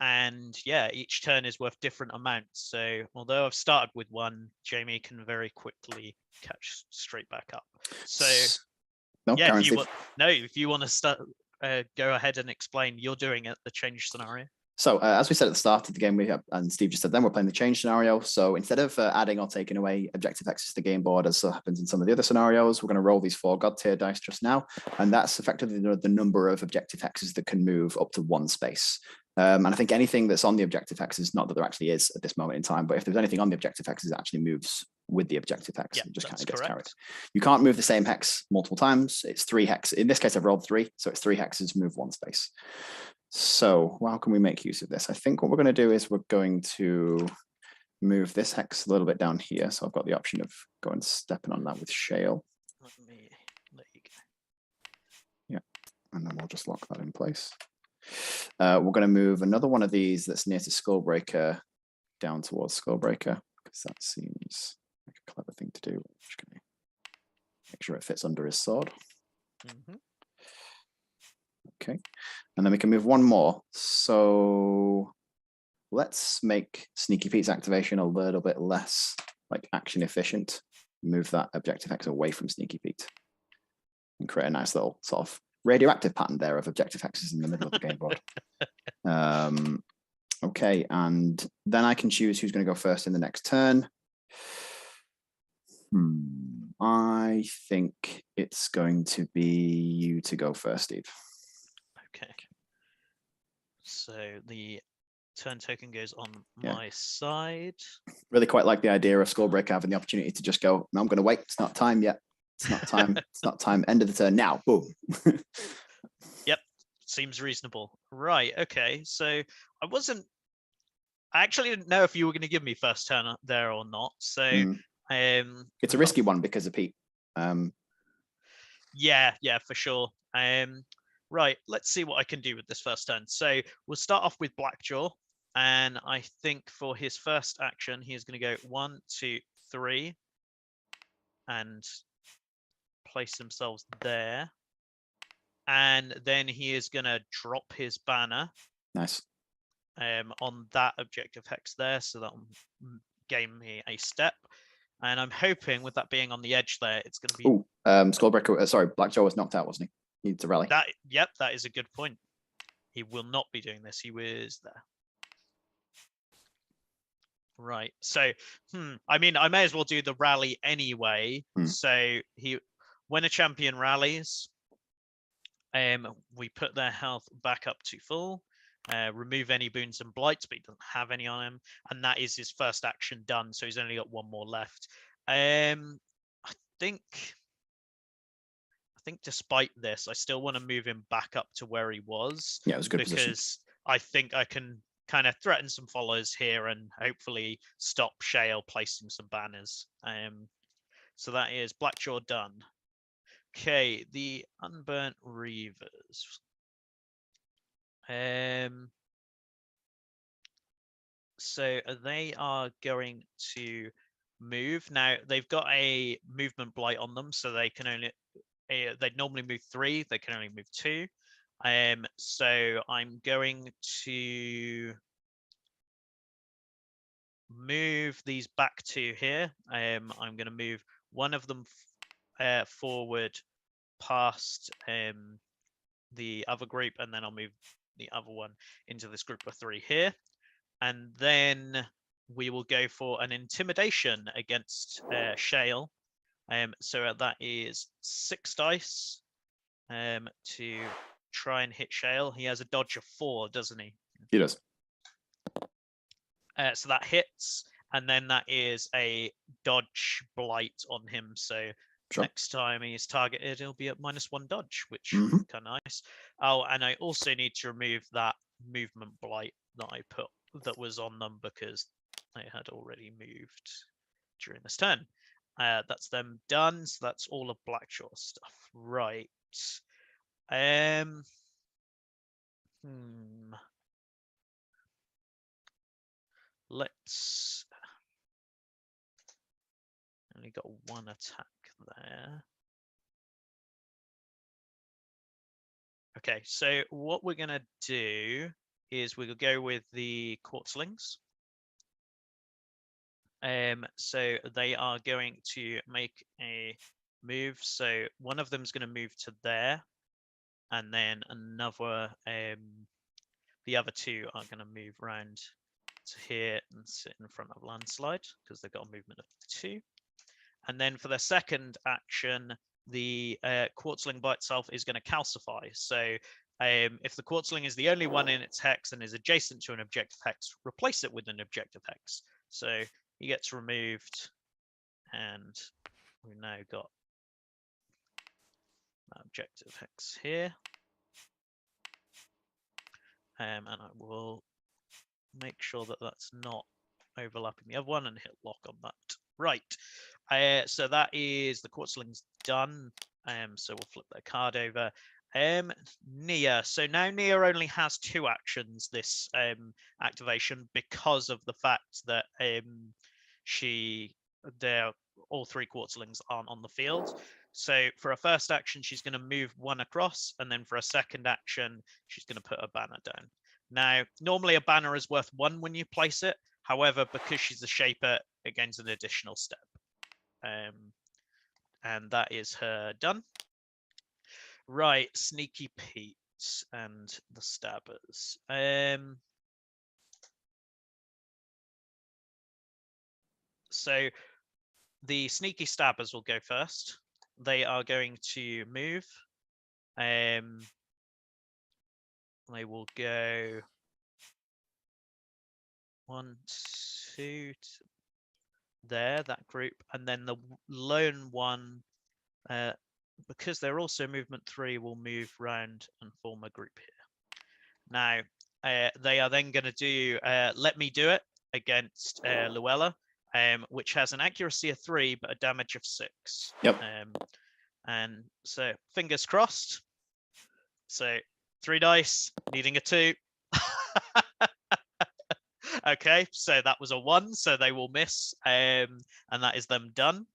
And yeah, each turn is worth different amounts. So although I've started with 1, Jamie can very quickly catch straight back up. So yeah, if you want to start, go ahead and explain. You're doing it, the change scenario. So as we said at the start of the game, we have, and Steve just said, then we're playing the change scenario. So instead of adding or taking away objective hexes to the game board, as so happens in some of the other scenarios, we're going to roll these 4 Godtear dice just now, and that's effectively the number of objective hexes that can move up to 1 space. And I think anything that's on the objective hexes, not that there actually is at this moment in time, but if there's anything on the objective hexes, it actually moves with the objective hex. It just kind of gets carried. You can't move the same hex multiple times. It's 3 hexes. In this case, I've rolled 3, so it's 3 hexes move 1 space. So how can we make use of this? I think what we're going to do is we're going to move this hex a little bit down here. So I've got the option of going stepping on that with Shale. Let you go. Yeah, and then we'll just lock that in place. We're going to move another one of these that's near to Skullbreaker down towards Skullbreaker, because that seems like a clever thing to do. I'm just going to make sure it fits under his sword. Mm-hmm. Okay, and then we can move 1 more. So let's make Sneaky Pete's activation a little bit less like action efficient. Move that objective hex away from Sneaky Pete and create a nice little sort of radioactive pattern there of objective hexes in the middle of the game board. Okay, and then I can choose who's going to go first in the next turn. I think it's going to be you to go first, Steve. Okay. So the turn token goes on my side. Really quite like the idea of Skullbreaker having the opportunity to just go, no, I'm going to wait. It's not time yet. It's not time. It's not time. End of the turn now. Boom. Yep. Seems reasonable. Right. Okay. So I actually didn't know if you were going to give me first turn there or not. So it's a risky one because of Pete. Yeah, for sure. Right, let's see what I can do with this first turn. So we'll start off with Blackjaw, and I think for his first action, he is going to go 1, 2, 3, and place themselves there. And then he is going to drop his banner. Nice. On that objective hex there, so that will gain me a step. And I'm hoping with that being on the edge there, it's going to be... Oh, Skullbreaker, sorry, Blackjaw was knocked out, wasn't he? He needs to rally. Yep, that is a good point. He will not be doing this. He was there. Right. So, I mean, I may as well do the rally anyway. So when a champion rallies, we put their health back up to full, remove any boons and blights, but he doesn't have any on him, and that is his first action done. So he's only got one more left. I think despite this, I still want to move him back up to where he was. Yeah, it was a good because position. I think I can kind of threaten some followers here and hopefully stop Shale placing some banners. So that is Blackjaw done. Okay, the Unburnt Reavers. So they are going to move. Now, they've got a movement blight on them, so they can only... they'd normally move 3, they can only move 2. So I'm going to move these back to here. I'm going to move one of them forward past the other group, and then I'll move the other one into this group of 3 here. And then we will go for an intimidation against Shale. So that is 6 dice to try and hit Shale. He has a dodge of 4, doesn't he? He does. So that hits, and then that is a dodge blight on him. So next time he's targeted, he'll be at -1 dodge, which is kind of nice. Oh, and I also need to remove that movement blight that I put that was on them because they had already moved during this turn. That's them done. So that's all of Blackjaw stuff. Right. Let's... only got 1 attack there. Okay, so what we're going to do is we'll go with the Quartzlings. So they are going to make a move. So one of them is going to move to there, and then another, the other 2 are going to move around to here and sit in front of Landslide because they've got a movement of 2. And then for their second action, the Quartzling by itself is going to calcify. So if the Quartzling is the only one in its hex and is adjacent to an objective hex, replace it with an objective hex. So he gets removed, and we've now got that objective hex here. And I will make sure that that's not overlapping the other one and hit lock on that. Right. So that is the Quartzling's done. So we'll flip their card over. Nia. So now Nia only has 2 actions this activation because of the fact that all 3 Quartzlings aren't on the field. So for a first action, she's going to move 1 across, and then for a second action, she's going to put a banner down. Now, normally a banner is worth 1 when you place it. However, because she's a shaper, it gains an additional step. And that is her done. Right, Sneaky Pete and the Stabbers. So the Sneaky Stabbers will go first. They are going to move. They will go 1, 2 there, that group, and then the lone one, because they're also movement 3, will move round and form a group here. Now, they are then going to do Let Me Do It against Luella, which has an accuracy of 3 but a damage of 6. Yep. And so fingers crossed. So 3 dice, needing a 2. Okay, so that was a 1, so they will miss, and that is them done.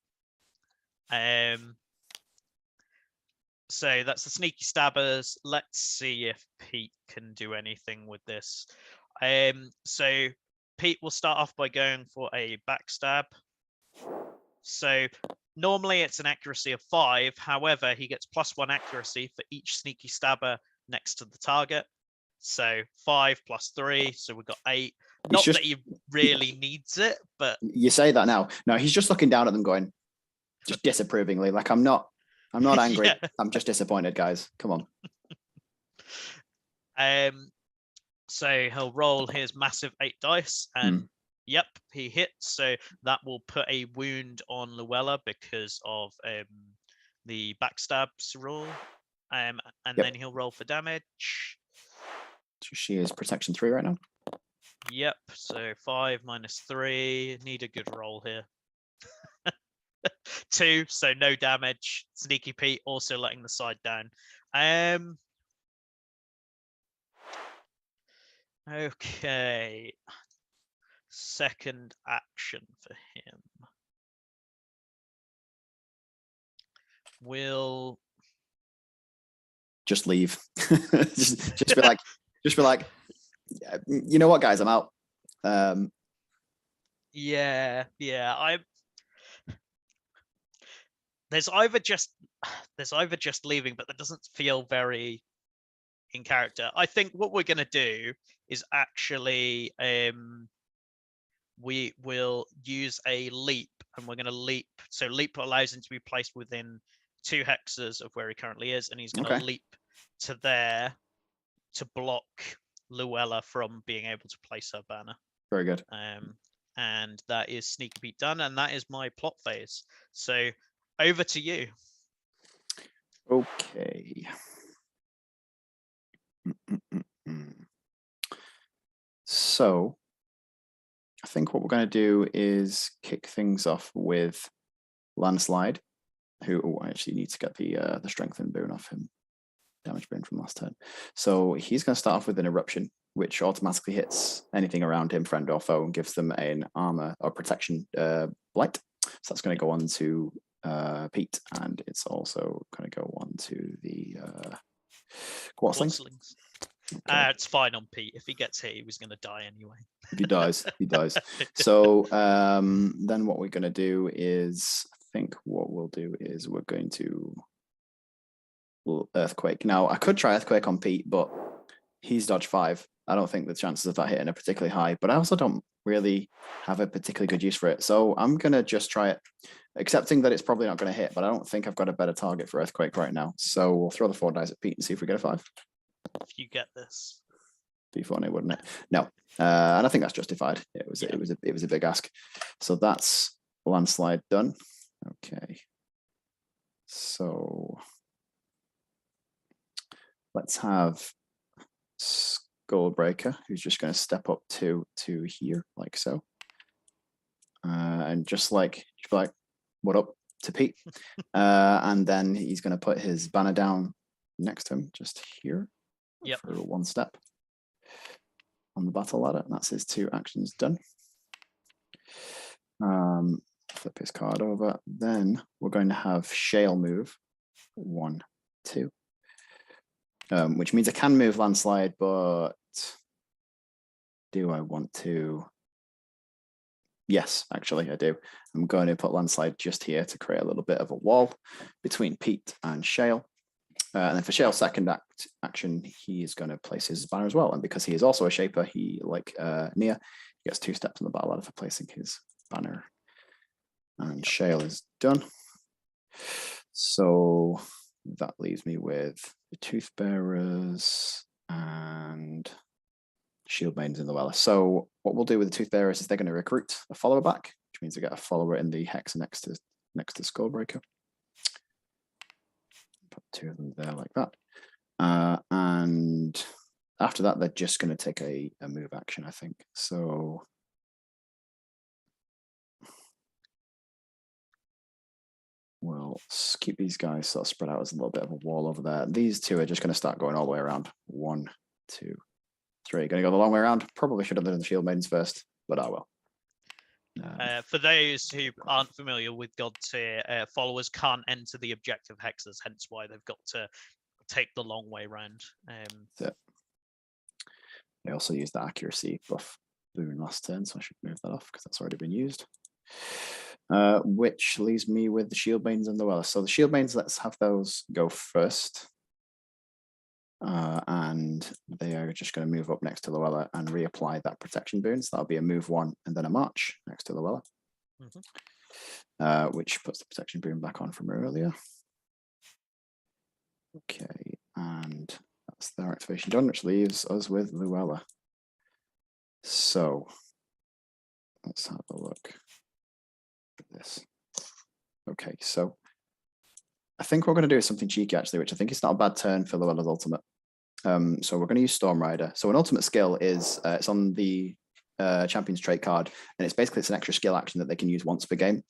So that's the sneaky stabbers. Let's see if Pete can do anything with this. So Pete will start off by going for a backstab. So normally it's an accuracy of 5. However, he gets +1 accuracy for each sneaky stabber next to the target. So 5 + 3, so we've got 8. Not that he really needs it, but you say that now. No, he's just looking down at them, going just disapprovingly, like I'm not angry. Yeah. I'm just disappointed, guys. Come on. So he'll roll his massive 8 dice, and yep, he hits. So that will put a wound on Luella because of the backstabs rule. And then he'll roll for damage. So she is protection 3 right now. Yep. So 5 - 3. Need a good roll here. 2, so no damage. Sneaky Pete also letting the side down. Okay. Second action for him. Will just leave. just be like, you know what, guys, I'm out. Yeah. There's either just leaving, but that doesn't feel very in character. I think what we're gonna do is actually we will use a leap, and we're gonna leap. So leap allows him to be placed within 2 hexes of where he currently is, and he's gonna leap to there to block Luella from being able to place her banner. Very good. And that is Sneaky Pete done, and that is my plot phase. So over to you. Okay. So I think what we're going to do is kick things off with Landslide, who I actually need to get the strengthened boon off him. Damage boon from last turn. So he's going to start off with an eruption, which automatically hits anything around him, friend or foe, and gives them an armor or protection blight. So that's going to go on to Pete, and it's also going to go on to the Quartzlings. Okay. It's fine on Pete. If he gets hit, he was going to die anyway. If he dies, he dies. So then what we're going to do is, I think what we'll do is we're going to Earthquake. Now, I could try Earthquake on Pete, but he's dodge 5. I don't think the chances of that hitting are particularly high, but I also don't really have a particularly good use for it. So I'm going to just try it, accepting that it's probably not going to hit, but I don't think I've got a better target for Earthquake right now. So we'll throw the 4 dice at Pete and see if we get a 5. If you get this. Be funny, wouldn't it? No. And I think that's justified. It was a big ask. So that's Landslide done. Okay. So let's have Skullbreaker, who's just going to step up to here, like so. And just like, what up to Pete? And then he's going to put his banner down next to him, just here. Yep. For 1 step on the battle ladder. And that's his 2 actions done. Flip his card over. Then we're going to have Shale move. 1, 2. Which means I can move Landslide, but do I want to? Yes, actually I do. I'm going to put Landslide just here to create a little bit of a wall between Pete and Shale. And then for Shale's second action, he is going to place his banner as well. And because he is also a shaper, he, like Nia, he gets 2 steps on the battle ladder for placing his banner. And Shale is done. So that leaves me with the Toothbearers and Shield Maidens in Luella. So what we'll do with the Toothbearers is they're going to recruit a follower back, which means they get a follower in the hex next to Skullbreaker. Put 2 of them there like that. And after that, they're just going to take a move action, I think. So we'll keep these guys sort of spread out as a little bit of a wall over there. These two are just going to start going all the way around. 1, 2, 3. Going to go the long way around. Probably should have done the shield maidens first, but I will. For those who aren't familiar with Godtear, followers can't enter the objective hexes, hence why they've got to take the long way round. They also used the accuracy buff boon last turn, so I should move that off because that's already been used. Which leaves me with the shield maidens and Luella. So the shield maidens, let's have those go first. And they are just going to move up next to Luella and reapply that protection boon. So that'll be a move 1 and then a march next to Luella, which puts the protection boon back on from earlier. Okay, and that's their activation done, which leaves us with Luella. So let's have a look at this. Okay, so I think what we're going to do is something cheeky, actually, which I think is not a bad turn for Luella's ultimate. So we're going to use Storm Rider. So an ultimate skill is, it's on the Champion's trait card, and it's basically an extra skill action that they can use once per game.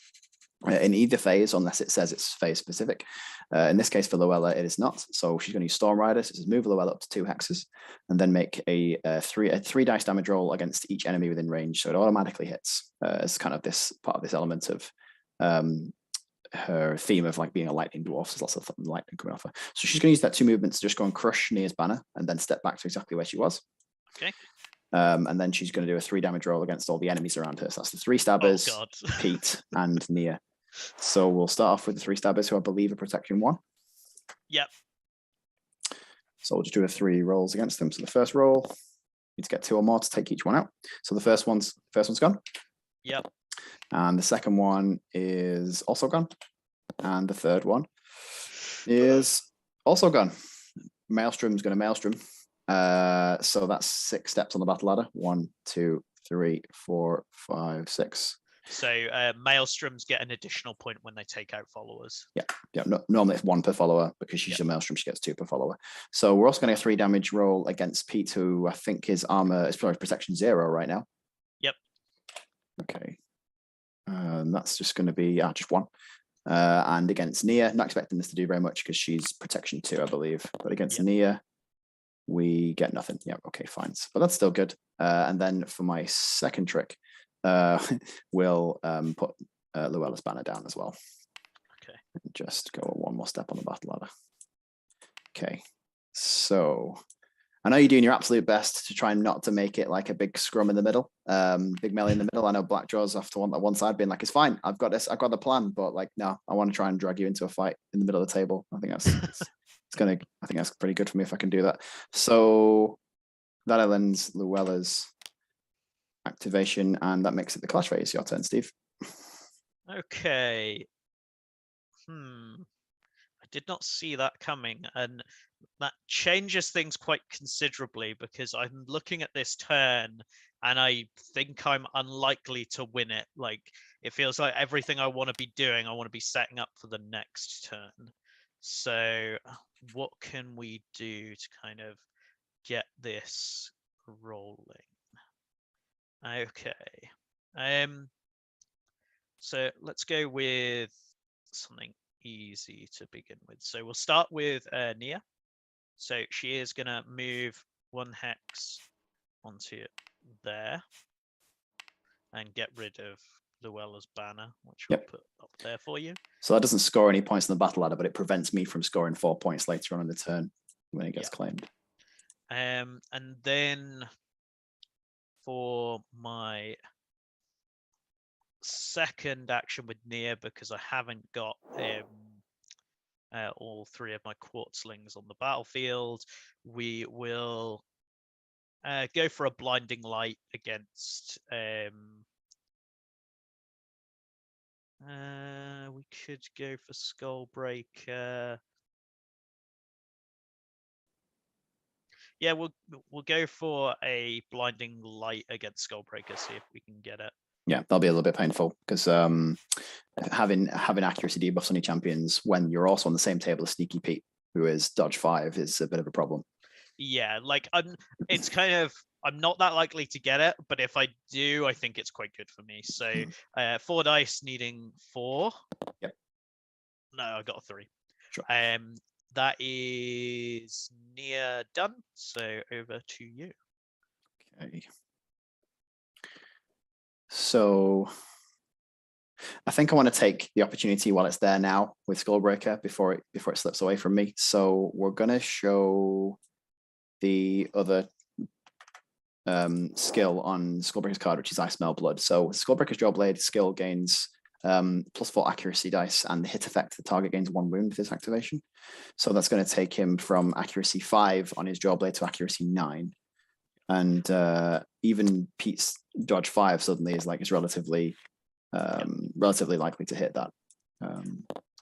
In either phase, unless it says it's phase specific. In this case for Luella, it is not. So she's going to use Storm Rider. So it says move Luella up to 2 hexes, and then make a 3 dice damage roll against each enemy within range. So it automatically hits as kind of this part of this element of her theme of like being a lightning dwarf. There's lots of lightning coming off her. So she's going to use that 2 movements to just go and crush Nia's banner, and then step back to exactly where she was. Okay. And then she's going to do a 3 damage roll against all the enemies around her. So that's the 3 stabbers, Pete, and Nia. So we'll start off with the 3 stabbers, who I believe are protection 1. Yep. So we'll just do a 3 rolls against them. So the first roll, need to get 2 or more to take each one out. So the first one's gone. Yep. And the second one is also gone. And the third one is also gone. Maelstrom's going to Maelstrom. So that's 6 steps on the battle ladder. 1, 2, 3, 4, 5, 6. So Maelstroms get an additional point when they take out followers. Yeah. No, normally it's 1 per follower, because she's a Maelstrom, she gets 2 per follower. So we're also going to get a 3 damage roll against Pete, who I think his armor is probably protection 0 right now. Yep. Okay. That's just going to be just 1. And against Nia, not expecting this to do very much because she's protection 2, I believe. But against Nia, we get nothing. Yeah, okay, fine. But that's still good. And then for my second trick, we'll put Luella's banner down as well. Okay. And just go 1 more step on the battle ladder. Okay, so I know you're doing your absolute best to try not to make it like a big scrum in the middle, big melee in the middle. I know Blackjaw's off to one side being like, it's fine, I've got this, I've got the plan, but like, no, I want to try and drag you into a fight in the middle of the table. I think that's pretty good for me if I can do that. So that ends Luella's activation, and that makes it the clash phase. Your turn, Steve. Okay. I did not see that coming, and that changes things quite considerably, because I'm looking at this turn and I think I'm unlikely to win it. Like, it feels like everything I want to be doing, I want to be setting up for the next turn. So what can we do to kind of get this rolling? Okay. So let's go with something easy to begin with. So we'll start with Nia. So she is going to move 1 hex onto there and get rid of Luella's banner, which we'll put up there for you. So that doesn't score any points on the battle ladder, but it prevents me from scoring 4 points later on in the turn when it gets claimed. And then for my second action with Nia, because I haven't got all 3 of my quartzlings on the battlefield, we will go for a blinding light against we could go for Skullbreaker. Yeah, we'll go for a blinding light against Skullbreaker, see if we can get it. Yeah, that'll be a little bit painful, because having accuracy debuffs on your champions when you're also on the same table as Sneaky Pete, who is dodge 5, is a bit of a problem. Yeah, like I'm not that likely to get it, but if I do, I think it's quite good for me. So 4 dice needing 4. Yep. No, I got a 3. Sure. That is near done. So over to you. Okay. So I think I want to take the opportunity while it's there now with Skullbreaker before it slips away from me. So we're gonna show the other skill on Skullbreaker's card, which is I Smell Blood. So Skullbreaker's Jawblade skill gains +4 accuracy dice, and the hit effect, the target gains 1 wound with this activation. So that's going to take him from accuracy 5 on his Jawblade to accuracy 9. And even Pete's dodge 5 suddenly is relatively relatively likely to hit that.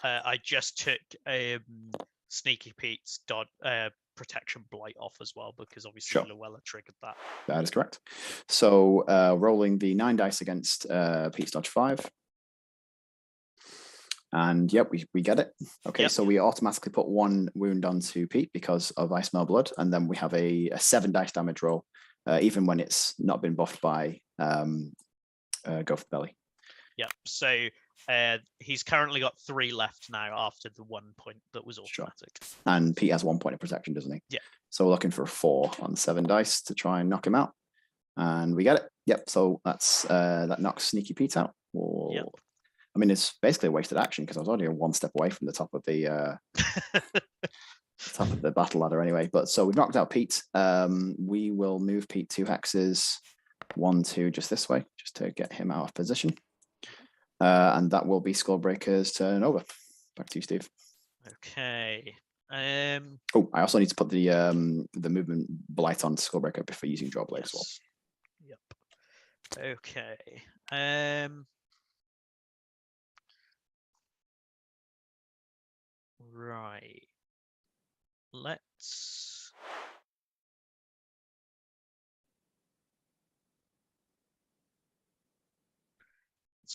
I just took Sneaky Pete's protection blight off as well, because obviously Luella triggered that. That is correct. So rolling the 9 dice against Pete's dodge 5. And yep, we get it. Okay, so we automatically put 1 wound onto Pete because of I Smell Blood, and then we have a 7 dice damage roll, even when it's not been buffed by Go for the Belly. Yep. So he's currently got 3 left now after the 1 point that was automatic. Sure. And Pete has 1 point of protection, doesn't he? Yeah. So we're looking for 4 on 7 dice to try and knock him out, and we get it. Yep. So that's that knocks Sneaky Pete out. Yep. I mean, it's basically a wasted action because I was already 1 step away from the top of the top of the battle ladder anyway. But so we've knocked out Pete. We will move Pete 2 hexes, 1, 2, just this way, just to get him out of position. And that will be Skullbreaker's turn over. Back to you, Steve. Okay. Oh, I also need to put the movement blight on Skullbreaker before using Jawblade as well. Yep. Okay. Right. Let's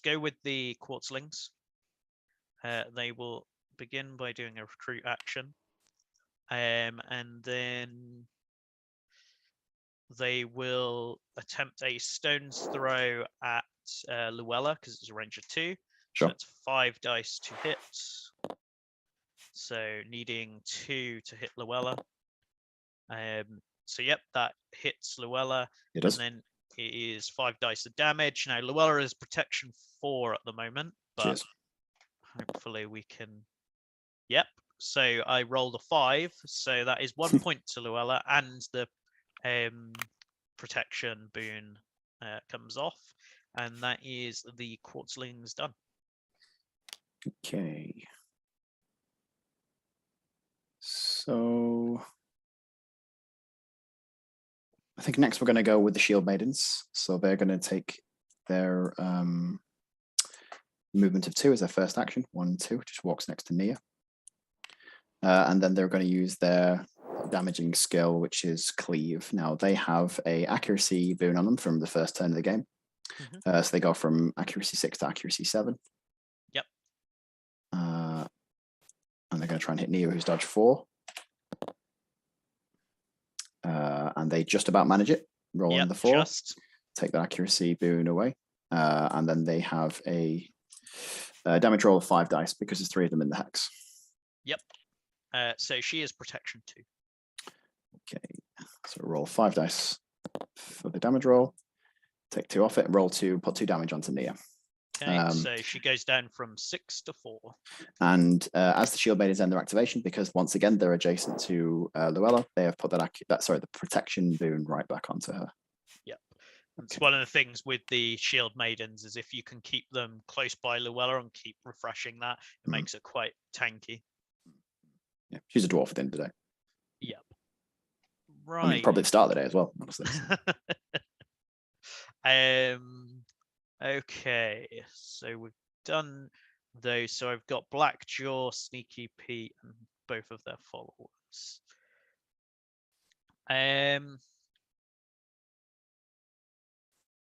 go with the Quartzlings. They will begin by doing a recruit action, and then they will attempt a stone's throw at Luella because it's a range of 2. Sure. So it's 5 dice to hit. So needing 2 to hit Luella. So yep, that hits Luella. It does. And then it is 5 dice of damage. Now Luella is protection 4 at the moment, but hopefully we can. Yep. So I rolled a 5, so that is 1 point to Luella, and the protection boon comes off, and that is the Quartzlings done. Okay. So I think next we're going to go with the Shield Maidens. So they're going to take their movement of 2 as their first action. 1, 2, just walks next to Nia. And then they're going to use their damaging skill, which is Cleave. Now they have a accuracy boon on them from the first turn of the game. So they go from accuracy 6 to accuracy 7. Yep. And they're going to try and hit Nia, who's dodge 4. And they just about manage it, rolling the 4. Just. Take that accuracy boon away. And then they have a damage roll of 5 dice because there's 3 of them in the hex. Yep. So she is protection 2. Okay. So roll 5 dice for the damage roll. Take 2 off it. Roll 2. Put 2 damage onto Nia. Okay. So she goes down from 6 to 4. And as the Shield Maidens end their activation, because once again they're adjacent to Luella, they have put the protection boon right back onto her. Yep. It's one of the things with the Shield Maidens is if you can keep them close by Luella and keep refreshing that, it makes it quite tanky. Yeah, she's a dwarf at the end of the day. Yep. Right. I mean, probably the start of the day as well, honestly. Okay, so we've done those. So I've got Blackjaw, Sneaky Pete, and both of their followers.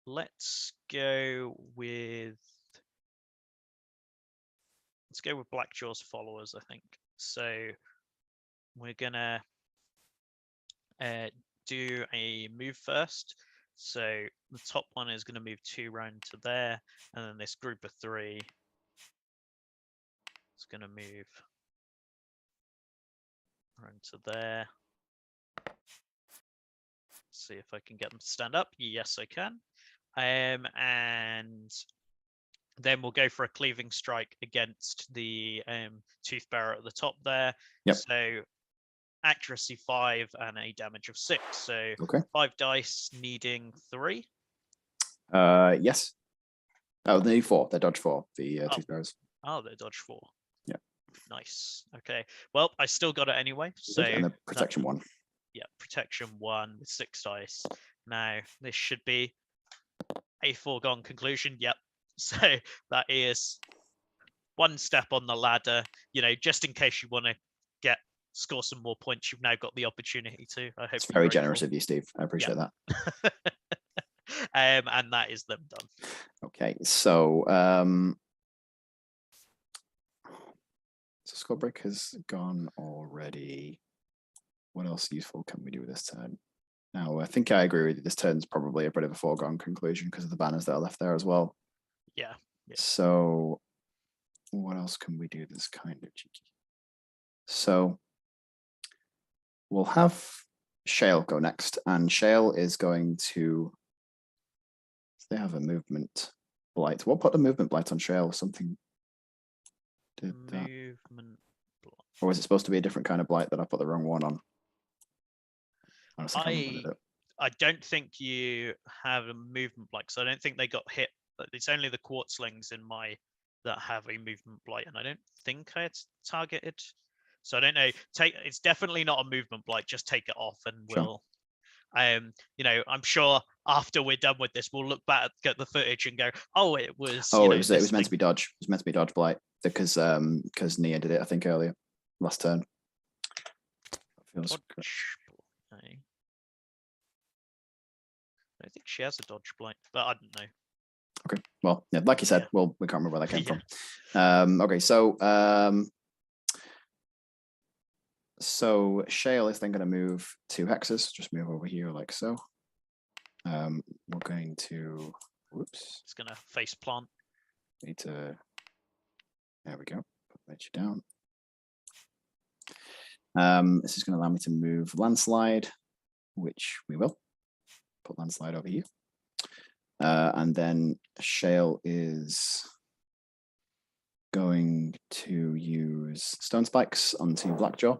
Let's go with Blackjaw's followers, I think. So we're gonna do a move first. So the top one is going to move 2 round to there, and then this group of 3 is going to move into there. See if I can get them to stand up. Yes, I can. And then we'll go for a cleaving strike against the tooth bearer at the top there. Yep. So accuracy 5 and a damage of 6. So Okay. 5 dice needing 3. Yes. Oh, they need 4. They dodge 4. The tooth bearers. Oh, they dodge 4. Yeah. Nice. Okay. Well, I still got it anyway. So and the protection 1. Yeah, protection 1 with 6 dice. Now this should be a foregone conclusion. Yep. So that is one step on the ladder. You know, just in case you want to score some more points, you've now got the opportunity to. I hope. It's very generous of you, Steve. I appreciate that. And that is them done. Okay, so Skullbreaker has gone already. What else useful can we do with this turn? Now, I think I agree with you. This turn's probably a bit of a foregone conclusion because of the banners that are left there as well. Yeah. So what else can we do that's kind of cheeky? So we'll have Shale go next, and Shale is going to. They have a movement blight. What put the movement blight on Shale? Something did that. Movement blight. Or was it supposed to be a different kind of blight that I put the wrong one on? Honestly, I can't remember it. I don't think you have a movement blight, because I don't think they got hit. It's only the quartzlings in my that have a movement blight, and I don't think I had targeted. So I don't know. It's definitely not a movement blight. Just take it off, and we'll. You know, I'm sure after we're done with this, we'll look back at the footage and go, "Oh, it was." Oh, it was meant to be dodge. It was meant to be dodge blight because Nia did it, I think, earlier last turn. Feels dodge blight. I think she has a dodge blight, but I don't know. Okay, well, yeah, like you said, well, we can't remember where that came from. Okay, so Shale is then going to move 2 hexes. Just move over here like so. We're going to. Whoops. It's going to face plant. Need to. There we go. Put you down. This is going to allow me to move landslide, which we will. Put landslide over here. And then Shale is going to use stone spikes onto Blackjaw.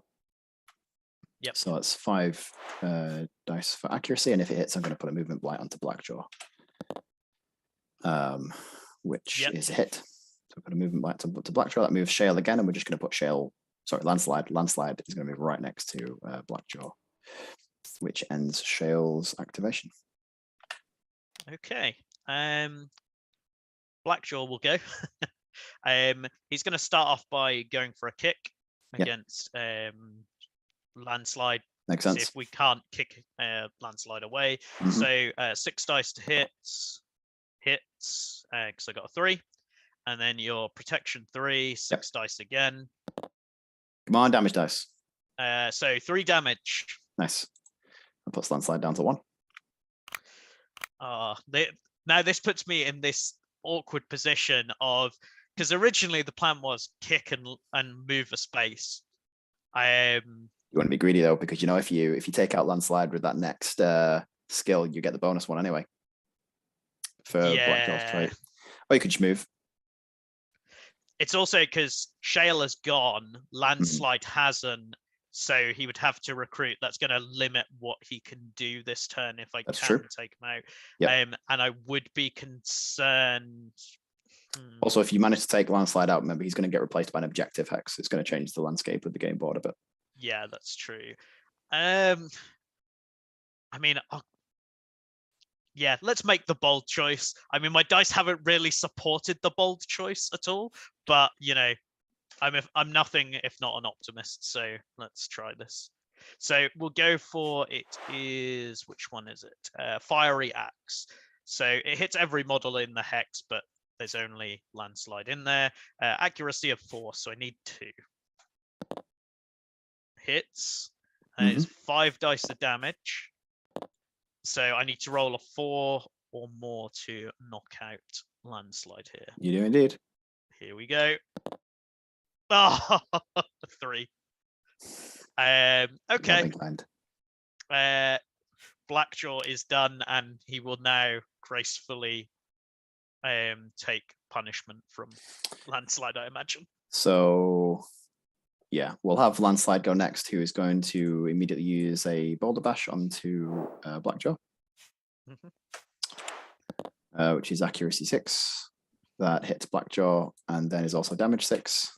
Yep. So that's 5 dice for accuracy, and if it hits, I'm going to put a movement blight onto Blackjaw, which is a hit. So put a movement blight to Blackjaw. That moves Shale again, and we're just going to put landslide. Landslide is going to move right next to Blackjaw, which ends Shale's activation. Okay. Blackjaw will go. He's going to start off by going for a kick against landslide. Makes sense. See if we can't kick landslide away. So 6 dice to hits, because I got a 3, and then your protection 3, 6 dice again. Come on, damage dice. So 3 damage. Nice. That puts landslide down to 1. Now this puts me in this awkward position of, because originally the plan was kick and move a space. You want to be greedy though, because you know if you take out landslide with that next skill, you get the bonus one anyway for Blackjaw's trait. Or you could just move. It's also because Shale has gone, landslide hasn't, so he would have to recruit. That's going to limit what he can do this turn if I can take him out. Yep. And I would be concerned. Also, if you manage to take landslide out, remember he's going to get replaced by an objective hex. It's going to change the landscape of the game board a bit. Yeah, that's true. I mean, let's make the bold choice. I mean, my dice haven't really supported the bold choice at all, but you know, I'm nothing if not an optimist. So let's try this. So we'll go for which one is it? Fiery Axe. So it hits every model in the hex, but there's only landslide in there. Accuracy of 4, so I need 2. Hits, and it's 5 dice of damage. So I need to roll a 4 or more to knock out landslide here. You do indeed. Here we go. Oh, 3. Okay. Blackjaw is done, and he will now gracefully take punishment from Landslide, I imagine. So, yeah, we'll have Landslide go next, who is going to immediately use a Boulder Bash onto Blackjaw, which is accuracy 6. That hits Blackjaw and then is also damage 6.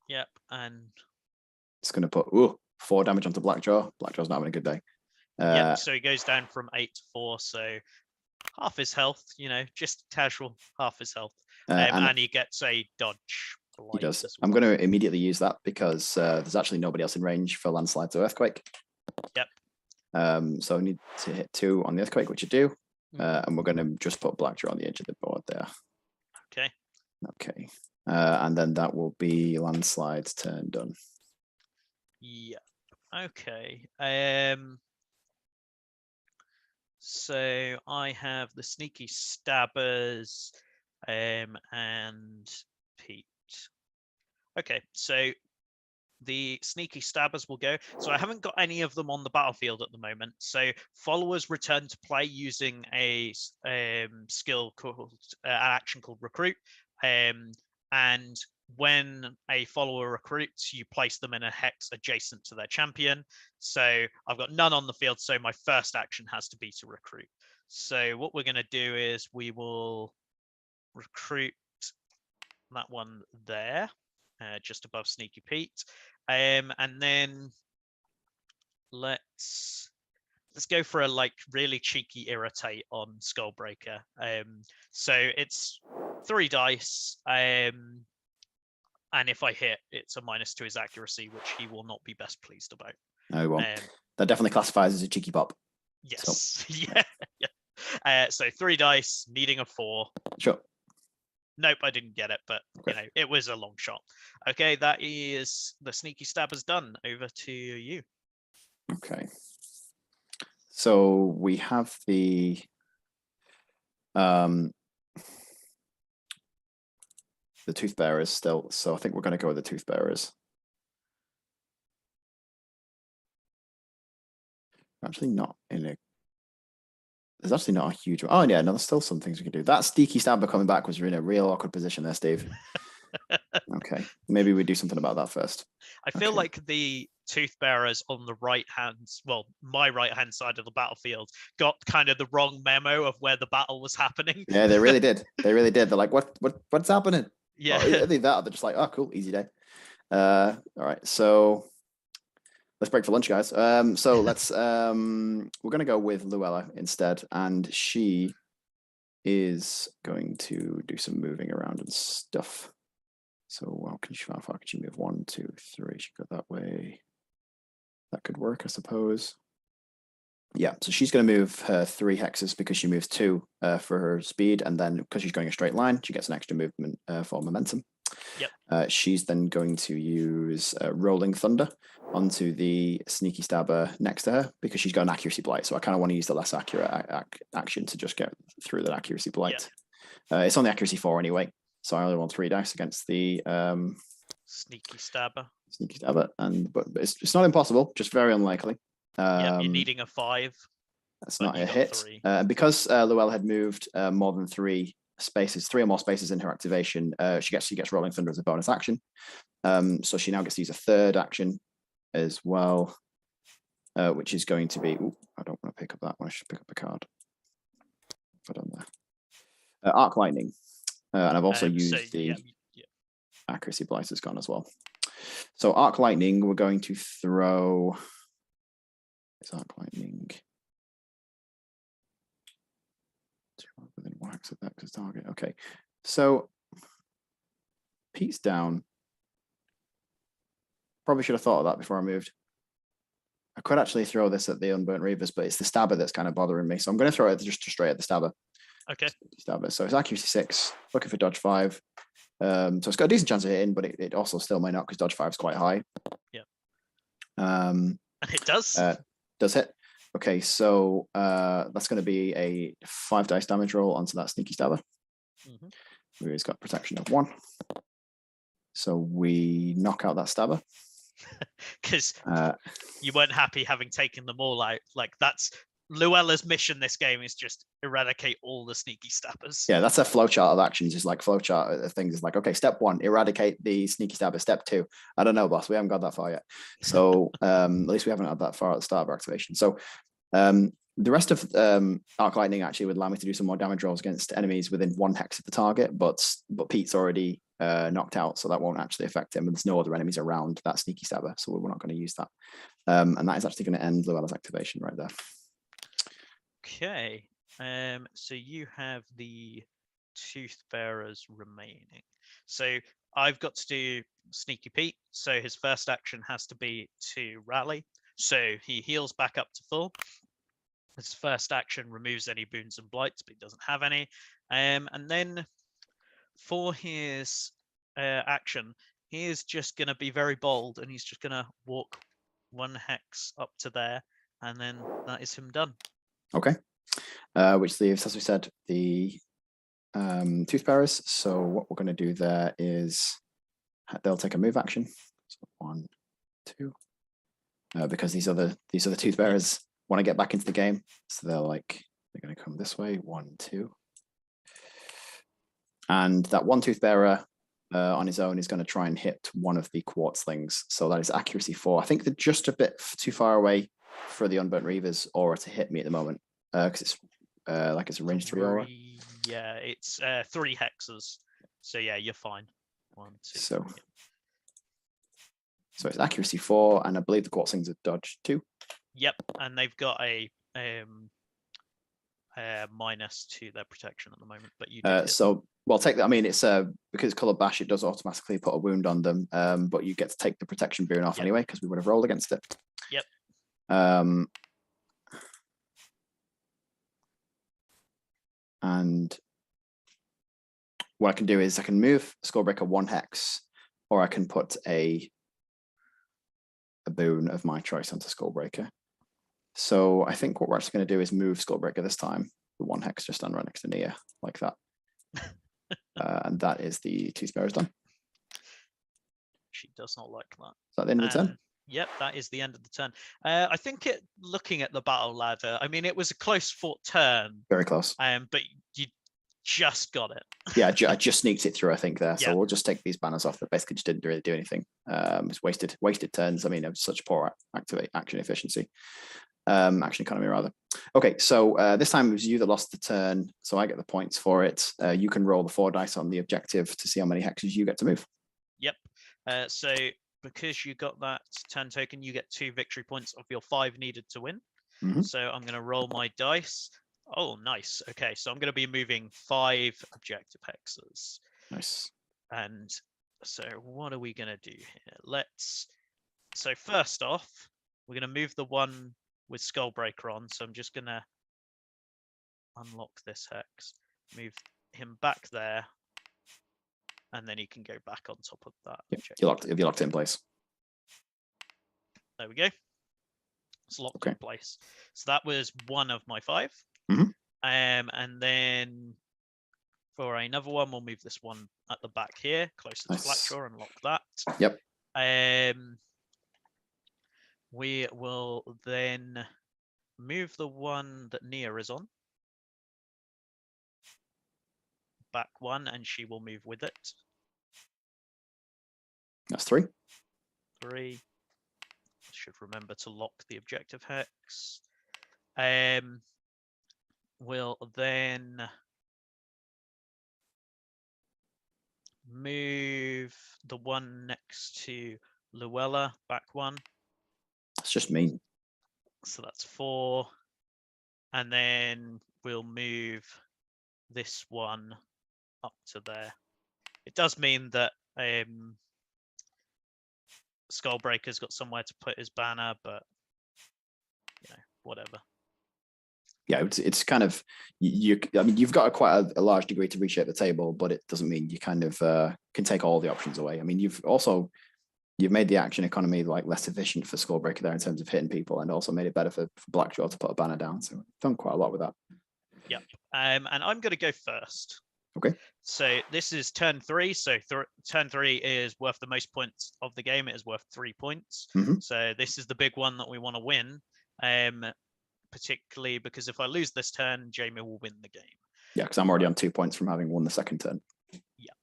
Yep, and it's going to put 4 damage onto Blackjaw. Blackjaw's not having a good day. Yeah, so he goes down from 8 to 4, so half his health, just casual, half his health. And he gets a dodge. He does. I'm going to immediately use that because there's actually nobody else in range for Landslides or Earthquake. Yep. So I need to hit 2 on the Earthquake, which you do. And we're going to just put Blackjaw on the edge of the board there. Okay. Okay. And then that will be Landslide's turn done. Yeah. Okay. So I have the Sneaky Stabbers and Pete. Okay, so the Sneaky Stabbers will go. So I haven't got any of them on the battlefield at the moment. So followers return to play using a skill called an action called Recruit. And when a follower recruits, you place them in a hex adjacent to their champion. So I've got none on the field, so my first action has to be to recruit. So what we're going to do is we will recruit that one there, just above Sneaky Pete. And then let's go for a really cheeky irritate on Skullbreaker. So it's 3 dice. And if I hit, it's a -2 to his accuracy, which he will not be best pleased about. No, he won't. That definitely classifies as a cheeky pop. Yes. So. Yeah. So 3 dice, needing a 4. Sure. Nope, I didn't get it, but it was a long shot. Okay, that is the Sneaky Stabbers done. Over to you. Okay. So we have the Tooth Bearers still, so I think we're going to go with the Tooth Bearers. Actually not in a... There's actually not a huge... Oh, yeah, no, there's still some things we can do. That Sneaky Stabber coming back was in a real awkward position there, Steve. Okay, maybe we do something about that first. I feel like the Tooth Bearers on the my right-hand side of the battlefield got kind of the wrong memo of where the battle was happening. Yeah, they really did. They really did. They're like, what's happening? Yeah. I think that they're just like, oh, cool, easy day. All right, so let's break for lunch, guys. So let's we're gonna go with Luella instead, and she is going to do some moving around and stuff. So how far can she move? 1, 2, 3. She could go that way. That could work, I suppose. Yeah, so she's going to move her 3 hexes because she moves 2 for her speed, and then because she's going a straight line, she gets an extra movement for momentum. Yep. She's then going to use Rolling Thunder onto the Sneaky Stabber next to her because she's got an accuracy blight. So I kind of want to use the less accurate action to just get through that accuracy blight. Yep. It's on the accuracy 4 anyway, so I only want 3 dice against the Sneaky Stabber. But it's not impossible, just very unlikely. Yeah, you're needing a 5. That's not a hit. Because Luella had moved more than 3 spaces, 3 or more spaces in her activation, she gets Rolling Thunder as a bonus action. So she now gets to use a 3rd action as well, which is going to be. I don't want to pick up that one. I should pick up a card. Put on there. Arc Lightning, and I've also used the accuracy blight is gone as well. So Arc Lightning, we're going to throw. It's Arc Lightning. Within wax of X's target. Okay, so Pete's down. Probably should have thought of that before I moved. I could actually throw this at the Unburnt Reavers, but it's the Stabber that's kind of bothering me. So I'm going to throw it just straight at the Stabber. Okay. Stabber. So it's accuracy 6, looking for dodge 5. So it's got a decent chance of hitting, but it also still may not because dodge 5 is quite high. Yeah. It does. Does hit. Okay, so that's going to be a 5 dice damage roll onto that Sneaky Stabber. Who's got protection of 1. So we knock out that stabber. Because you weren't happy having taken them all out. Like, that's Luella's mission this game, is just eradicate all the sneaky stabbers. Yeah, that's a flowchart of actions. Is like flowchart of things. Is like, okay, step 1, eradicate the sneaky stabber. Step 2, I don't know, boss. We haven't got that far yet. So at least we haven't had that far at the start of our activation. So the rest of Arc Lightning actually would allow me to do some more damage rolls against enemies within 1 hex of the target, but Pete's already knocked out, so that won't actually affect him. And there's no other enemies around that sneaky stabber, so we're not going to use that. And that is actually going to end Luella's activation right there. Okay. So you have the Tooth Bearers remaining. So I've got to do Sneaky Pete. So his first action has to be to rally. So he heals back up to full. His first action removes any boons and blights, but he doesn't have any. And then for his action, he is just going to be very bold, and he's just going to walk 1 hex up to there, and then that is him done. Okay. Which leaves, as we said, the Tooth Bearers. So what we're going to do there is they'll take a move action. So 1, 2. Because these other Tooth Bearers want to get back into the game, so they're going to come this way. 1, 2. And that 1 Tooth Bearer on his own is going to try and hit one of the Quartzlings. So that is accuracy 4. I think they're just a bit too far away for the Unburnt Reaver's aura to hit me at the moment, because it's it's a range 3 aura. Yeah, it's 3 hexes. So yeah, you're fine. 1, 2. So it's accuracy 4, and I believe the Quartzlings are dodge 2. Yep, and they've got a minus to their protection at the moment. But you so well, take that. I mean, it's because it's color bash, it does automatically put a wound on them. But you get to take the protection boon off anyway, because we would have rolled against it. Yep. And what I can do is I can move Skullbreaker 1 hex, or I can put a boon of my choice onto Skullbreaker. So I think what we're actually going to do is move Skullbreaker this time, the 1 hex just stand right next to Nia, like that. And that is the Tooth Bearers done. She does not like that. Is that the end of the turn? Yep, that is the end of the turn. I think looking at the battle ladder, I mean, it was a close fought turn. Very close. But you just got it. Yeah, I just sneaked it through, I think, there. So Yeah. we'll just take these banners off that basically just didn't really do anything. It's wasted turns. I mean, it was such poor action efficiency. Action economy, rather. Okay, so this time it was you that lost the turn, so I get the points for it. You can roll the 4 dice on the objective to see how many hexes you get to move. Yep. So because you got that turn token, you get 2 victory points of your 5 needed to win. Mhm. So I'm going to roll my dice. Oh, nice. Okay, so I'm going to be moving 5 objective hexes. Nice. And so what are we going to do here? So first off, we're going to move the one with Skullbreaker on. So I'm just going to unlock this hex, move him back there, and then he can go back on top of that. Yep. You locked it in place. There we go. It's locked in place. So that was 1 of my 5. Mhm. And then for another one, we'll move this one at the back here, closer to Blackjaw, and lock that. Yep. We will then move the one that Nia is on back 1, and she will move with it. That's 3. 3. Should remember to lock the objective hex. We'll then move the one next to Luella back 1. It's just mean. So that's 4. And then we'll move this one up to there. It does mean that Skullbreaker's got somewhere to put his banner, but whatever. Yeah, it's kind of I mean, you've got quite a large degree to reshape the table, but it doesn't mean you kind of can take all the options away. I mean, you've made the action economy less efficient for Skullbreaker there in terms of hitting people, and also made it better for Blackjaw to put a banner down. So done quite a lot with that. Yep. And I'm going to go first. Okay. So this is turn 3. So turn 3 is worth the most points of the game. It is worth 3 points. Mhm. So this is the big one that we want to win, particularly because if I lose this turn, Jamie will win the game. Yeah, because I'm already on 2 points from having won the second turn. Yep.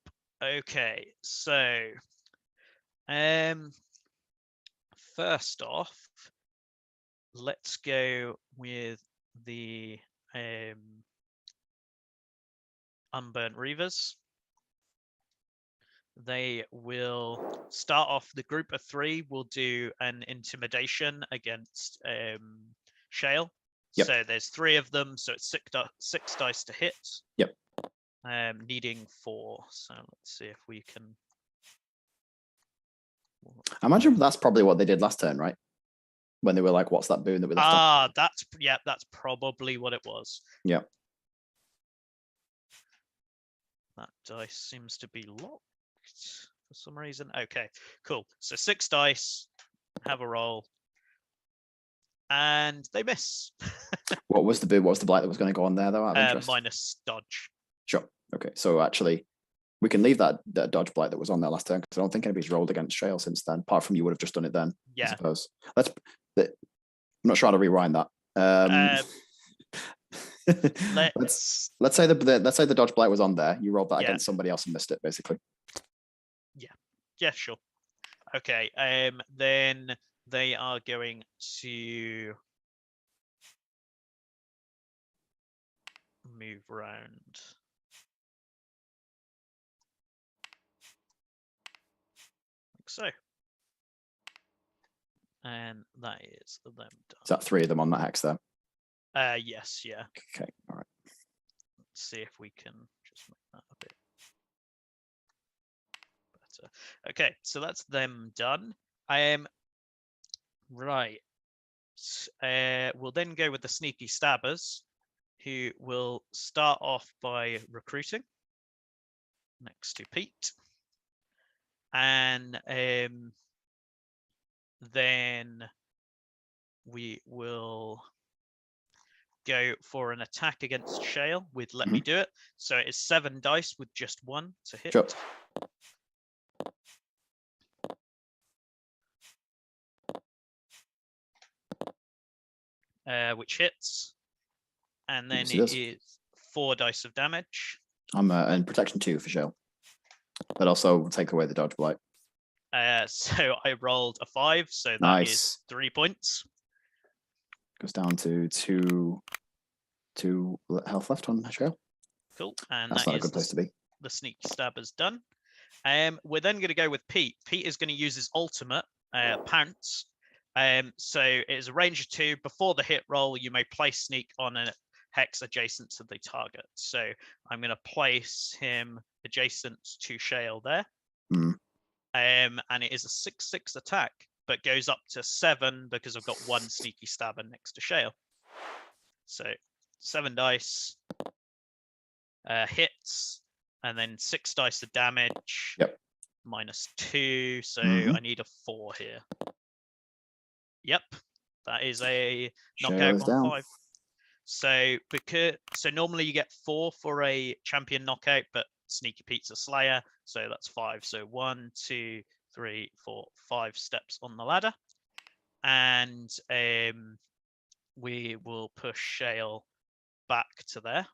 Okay. So, first off, let's go with the Unburnt Reavers. They will start off, the group of 3 will do an intimidation against Shale. Yep. So there's 3 of them, so it's 6 dice to hit. Yep. Needing 4. So let's see if we can. I imagine that's probably what they did last turn, right? When they were like, "What's that boon that we left?" Ah, that's probably what it was. Yeah. That dice seems to be locked for some reason. Okay, cool. So 6 dice, have a roll, and they miss. What was the boon? What was the blight that was going to go on there, though? Out of interest? Minus dodge. Sure. Okay. So actually, we can leave that dodge blight that was on there last turn because I don't think anybody's rolled against Shale since then. Apart from you would have just done it then. Yeah. I suppose. I'm not sure how to rewind that. Let's say the dodge blight was on there. You rolled that against somebody else and missed it, basically. Yeah, sure. Okay. Then they are going to move around. Like so. And that is them done. Is that 3 of them on that hex there? Yes, yeah. Okay, all right. Let's see if we can just make that a bit better. Okay, so that's them done. Right. We'll then go with the sneaky stabbers, who will start off by recruiting next to Pete. And then we will go for an attack against Shale with Let Me Do It. So it is 7 dice with just 1 to hit. Sure. Which hits. And then it is 4 dice of damage. I'm in protection 2 for Shale. But also take away the dodge blight. So I rolled a 5, so that is 3 points. Goes down to 2 health left on Shale. Cool. And that's not a good place to be. The sneak stabber's done. We're then going to go with Pete. Pete is going to use his ultimate, Pounce. So it is a range of 2. Before the hit roll, you may place sneak on a hex adjacent to the target. So I'm going to place him adjacent to Shale there. And it is a 6/6 attack, but goes up to 7 because I've got 1 sneaky stabber next to Shale. So 7 dice, hits, and then 6 dice of damage. Yep. Minus 2, so I need a 4 here. Yep, that is a knockout on 5. So normally you get 4 for a champion knockout, but Sneaky Pete's a slayer, so that's 5. So 1, 2, 3, 4, 5 steps on the ladder, and we will push Shale back to there,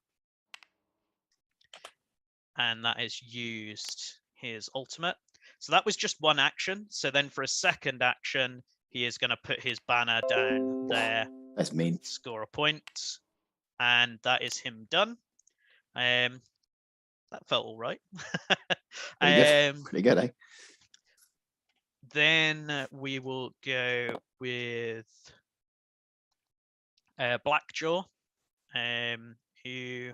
and that is used his ultimate. So that was just 1 action. So then for a second action, he is going to put his banner down there. That's mean. Score a point, and that is him done. That felt all right. Pretty good, eh? Then we will go with Blackjaw, who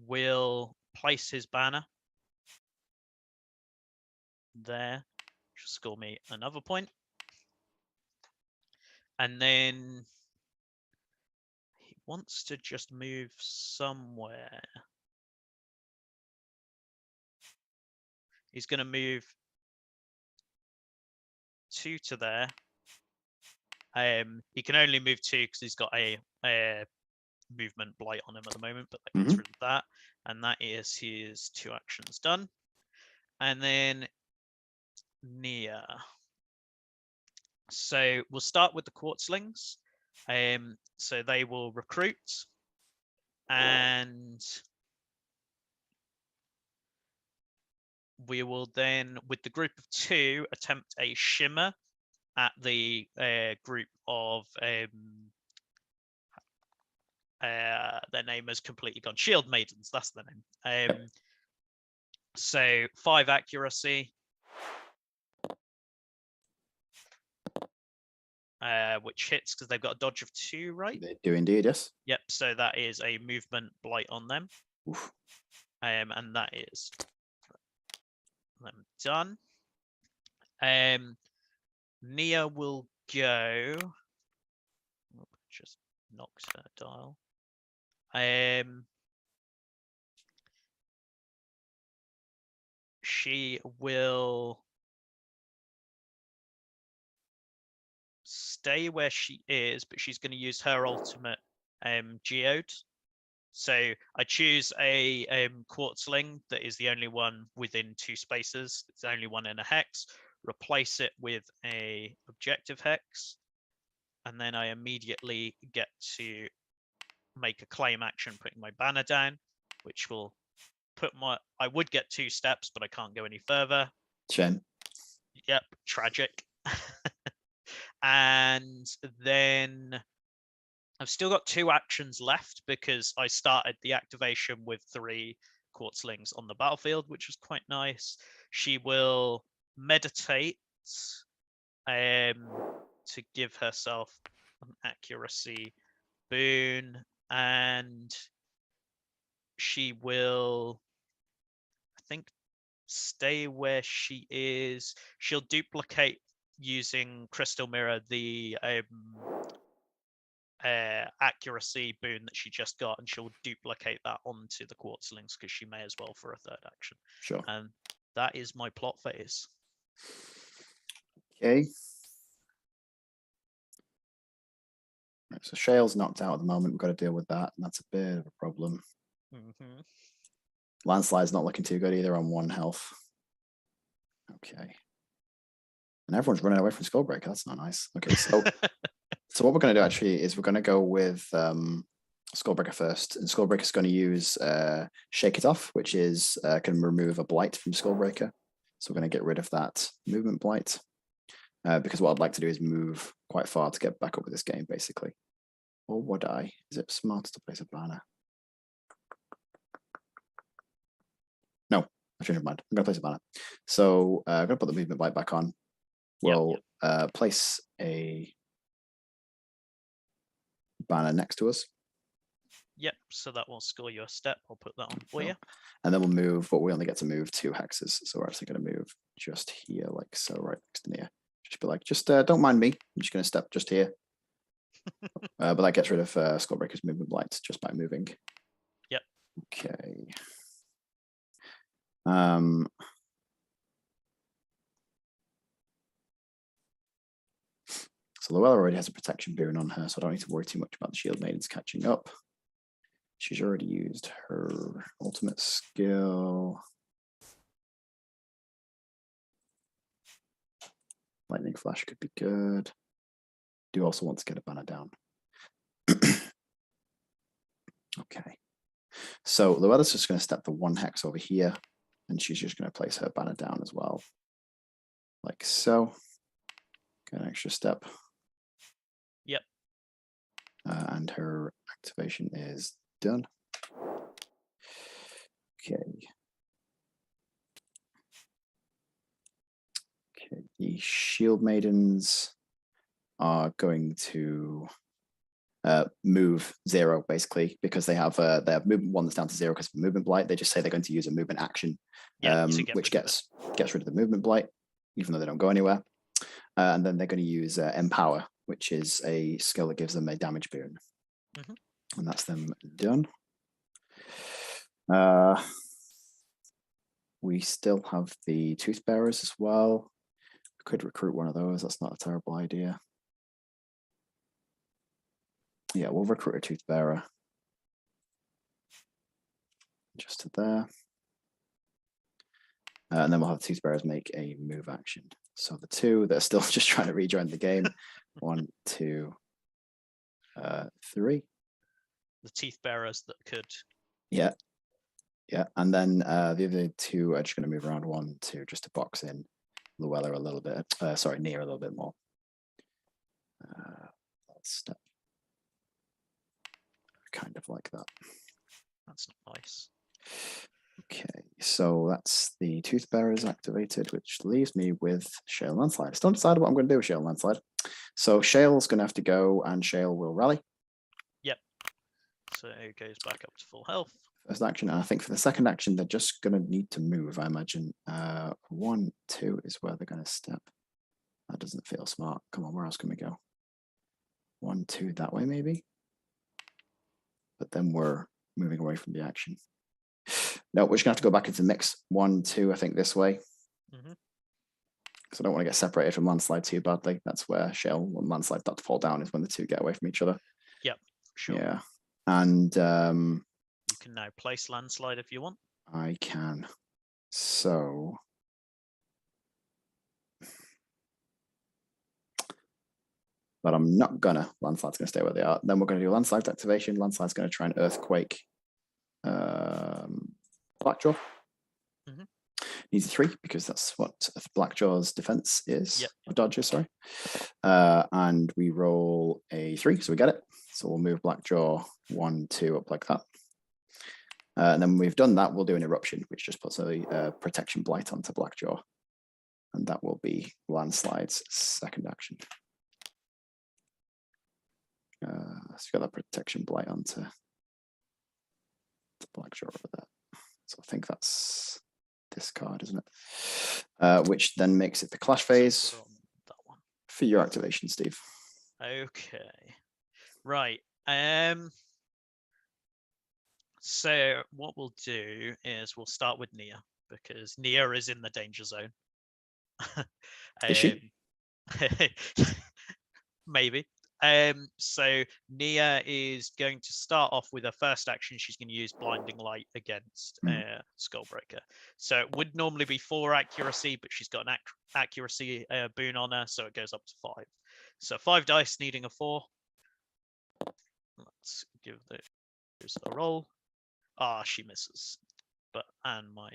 will place his banner there. Score me another point. And then he wants to just move somewhere. He's going to move 2 to there. He can only move 2 because he's got a movement blight on him at the moment, but that gets rid of that. And that is his 2 actions done. And then Nia. So we'll start with the Quartzlings. So they will recruit, and we will then, with the group of 2, attempt a shimmer at the group of their name has completely gone. Shield Maidens, that's the name. So 5 accuracy. Which hits because they've got a dodge of 2, right? They do indeed, yes. Yep, so that is a movement blight on them. Oof. And that is them done. Nia will go. Just knocks her dial. She will stay where she is, but she's going to use her ultimate geode. So I choose a Quartzling that is the only one within 2 spaces. It's the only one in a hex. Replace it with a objective hex, and then I immediately get to make a claim action, putting my banner down, which will put my. I would get 2 steps, but I can't go any further. Shame. Yep, tragic. And then I've still got 2 actions left because I started the activation with 3 Quartzlings on the battlefield, which was quite nice. She will meditate to give herself an accuracy boon, and she will, I think, stay where she is. She'll duplicate using Crystal Mirror the accuracy boon that she just got, and she'll duplicate that onto the Quartzlings because she may as well for a 3rd action. Sure. And that is my plot phase. Okay. Right, so Shale's knocked out at the moment. We've got to deal with that, and that's a bit of a problem. Landslide's not looking too good either on 1 health. Okay. And everyone's running away from Skullbreaker. That's not nice. Okay, so so what we're going to do actually is we're going to go with Skullbreaker first, and Skullbreaker's going to use Shake It Off, which is can remove a blight from Skullbreaker. So we're going to get rid of that movement blight because what I'd like to do is move quite far to get back up with this game, basically. Or would I? Is it smart to place a banner? No, I changed my mind. I'm going to place a banner. So I'm going to put the movement blight back on. We'll place a banner next to us. Yep, so that will score you a step. I'll put that on for you. And then we'll move, but we only get to move 2 hexes. So we're actually going to move just here, like so, right next to Nia. Just be like, just don't mind me. I'm just going to step just here. But that gets rid of Skullbreaker's movement blight just by moving. Yep. Okay. So Luella already has a protection boon on her, so I don't need to worry too much about the Shield Maidens catching up. She's already used her ultimate skill. Lightning Flash could be good. Do also want to get a banner down. Okay. So Luella's just going to step the 1 hex over here, and she's just going to place her banner down as well. Like so. Get an extra step. Yep. And her activation is done. Okay. Okay, the Shield Maidens are going to move 0 basically because they have movement 1 that's down to 0 because of the movement blight. They just say they're going to use a movement action, which gets rid of the movement blight, even though they don't go anywhere. And then they're going to use Empower, which is a skill that gives them a damage boon. And that's them done. We still have the Tooth Bearers as well. We could recruit one of those. That's not a terrible idea. Yeah, we'll recruit a Tooth Bearer. just to there. And then we'll have the tooth bearers make a move action. So the two that are still just trying to rejoin the game. 1, 2, 3. The teeth bearers that could. Yeah. Yeah. And then the other two are just going to move around 1, 2, just to box in Luella a little bit. Sorry, Nia a little bit more. Step. Kind of like that. That's nice. Okay, so that's the tooth bearers activated, which leaves me with Shale Landslide. Still undecided what I'm going to do with Shale Landslide. So Shale's going to have to go, and Shale will rally. Yep. So it goes back up to full health. First action, and I think for the second action, they're just going to need to move, I imagine. 1, 2 is where they're going to step. That doesn't feel smart. Come on, where else can we go? 1, 2, that way maybe? But then we're moving away from the action. No, we're just gonna have to go back into the mix. 1, 2, I think this way. Because I don't want to get separated from Landslide too badly. That's where Shell and Landslide start to fall down, is when the two get away from each other. Yep, sure. Yeah. And you can now place Landslide if you want. I can. So but I'm not gonna. Landslide's gonna stay where they are. Then we're gonna do Landslide activation. Landslide's gonna try and Earthquake Blackjaw. Needs a 3 because that's what Blackjaw's defense is. Yep. Or dodges, sorry. And we roll a 3, so we get it. So we'll move Blackjaw 1, 2 up like that. And then when we've done that, we'll do an eruption, which just puts a protection blight onto Blackjaw. And that will be Landslide's second action. So you got that protection blight onto the Blackjaw over there. So I think that's this card, isn't it? Which then makes it the clash phase that one. For your activation, Steve. Okay. Right. So what we'll do is we'll start with Nia, because Nia is in the danger zone. Is she? Maybe. So Nia is going to start off with her first action. She's going to use Blinding Light against Skullbreaker. So it would normally be 4 accuracy, but she's got an accuracy boon on her, so it goes up to 5. So 5 dice needing a 4. Let's give those a roll. Ah, she misses. And my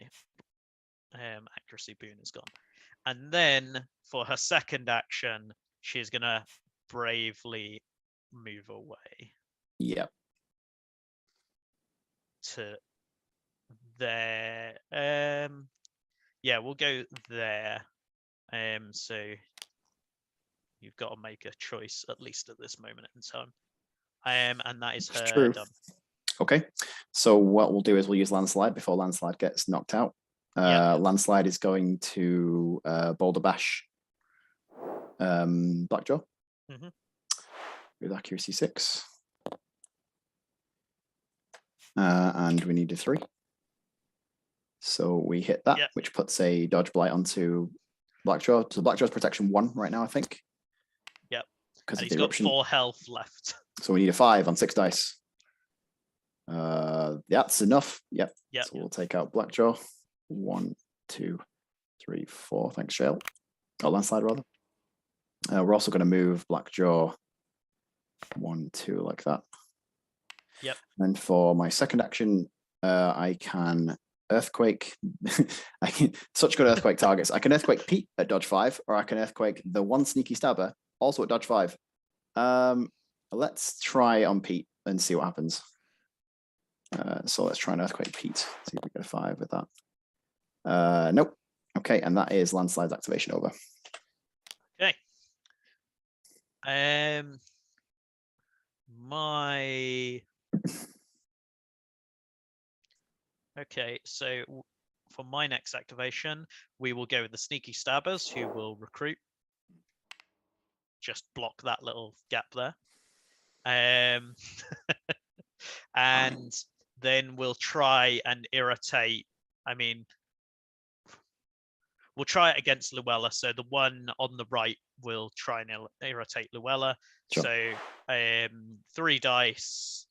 accuracy boon is gone. And then for her second action, she's going to bravely move away. Yep. To there. Yeah, we'll go there. So you've got to make a choice, at least at this moment in time. And that is her done. Okay. So what we'll do is we'll use Landslide before Landslide gets knocked out. Landslide is going to Boulder Bash Blackjaw with accuracy 6. And we need a 3. So we hit that, which puts a dodge blight onto Blackjaw. So Blackjaw's protection 1 right now, I think. Yep. Because he's got 4 health left. So we need a 5 on 6 dice. That's enough. Yep. So we'll take out Blackjaw. 1, 2, 3, 4. Thanks, Shale. Oh, Landslide rather. We're also going to move Blackjaw 1, 2 like that. Yep. And for my second action, I can Earthquake. I can such good Earthquake targets. I can Earthquake Pete at dodge 5, or I can Earthquake the one sneaky stabber also at dodge 5. Let's try on Pete and see what happens. So let's try an Earthquake Pete. See if we get a 5 with that. Nope. Okay, and that is Landslide's activation over. Okay. Okay, so for my next activation, we will go with the Sneaky Stabbers, who will recruit. Just block that little gap there. And then we'll try and irritate. I mean, we'll try it against Luella. So the one on the right will try and irritate Luella. Sure. So 3 dice,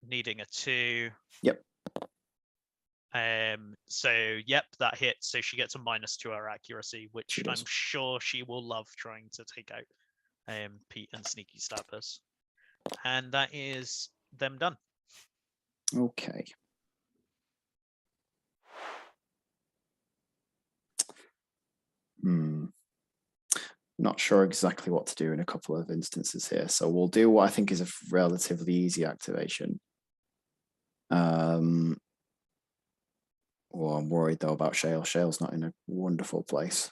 needing a 2. Yep. So yep, that hits. So she gets a -2 to her accuracy, which She does. I'm sure she will love trying to take out Pete and Sneaky Stabbers. And that is them done. Okay. Not sure exactly what to do in a couple of instances here. So we'll do what I think is a relatively easy activation. I'm worried though about Shale. Shale's not in a wonderful place.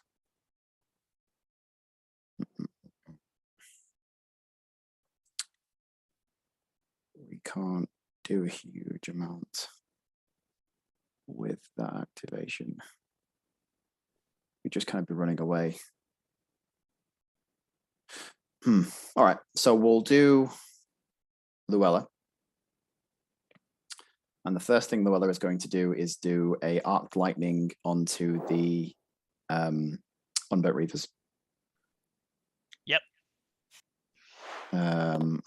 We can't do a huge amount with that activation. We just kind of be running away. All right, so we'll do Luella. And the first thing Luella is going to do is do a arc lightning onto the Unburnt Reavers. Yep. And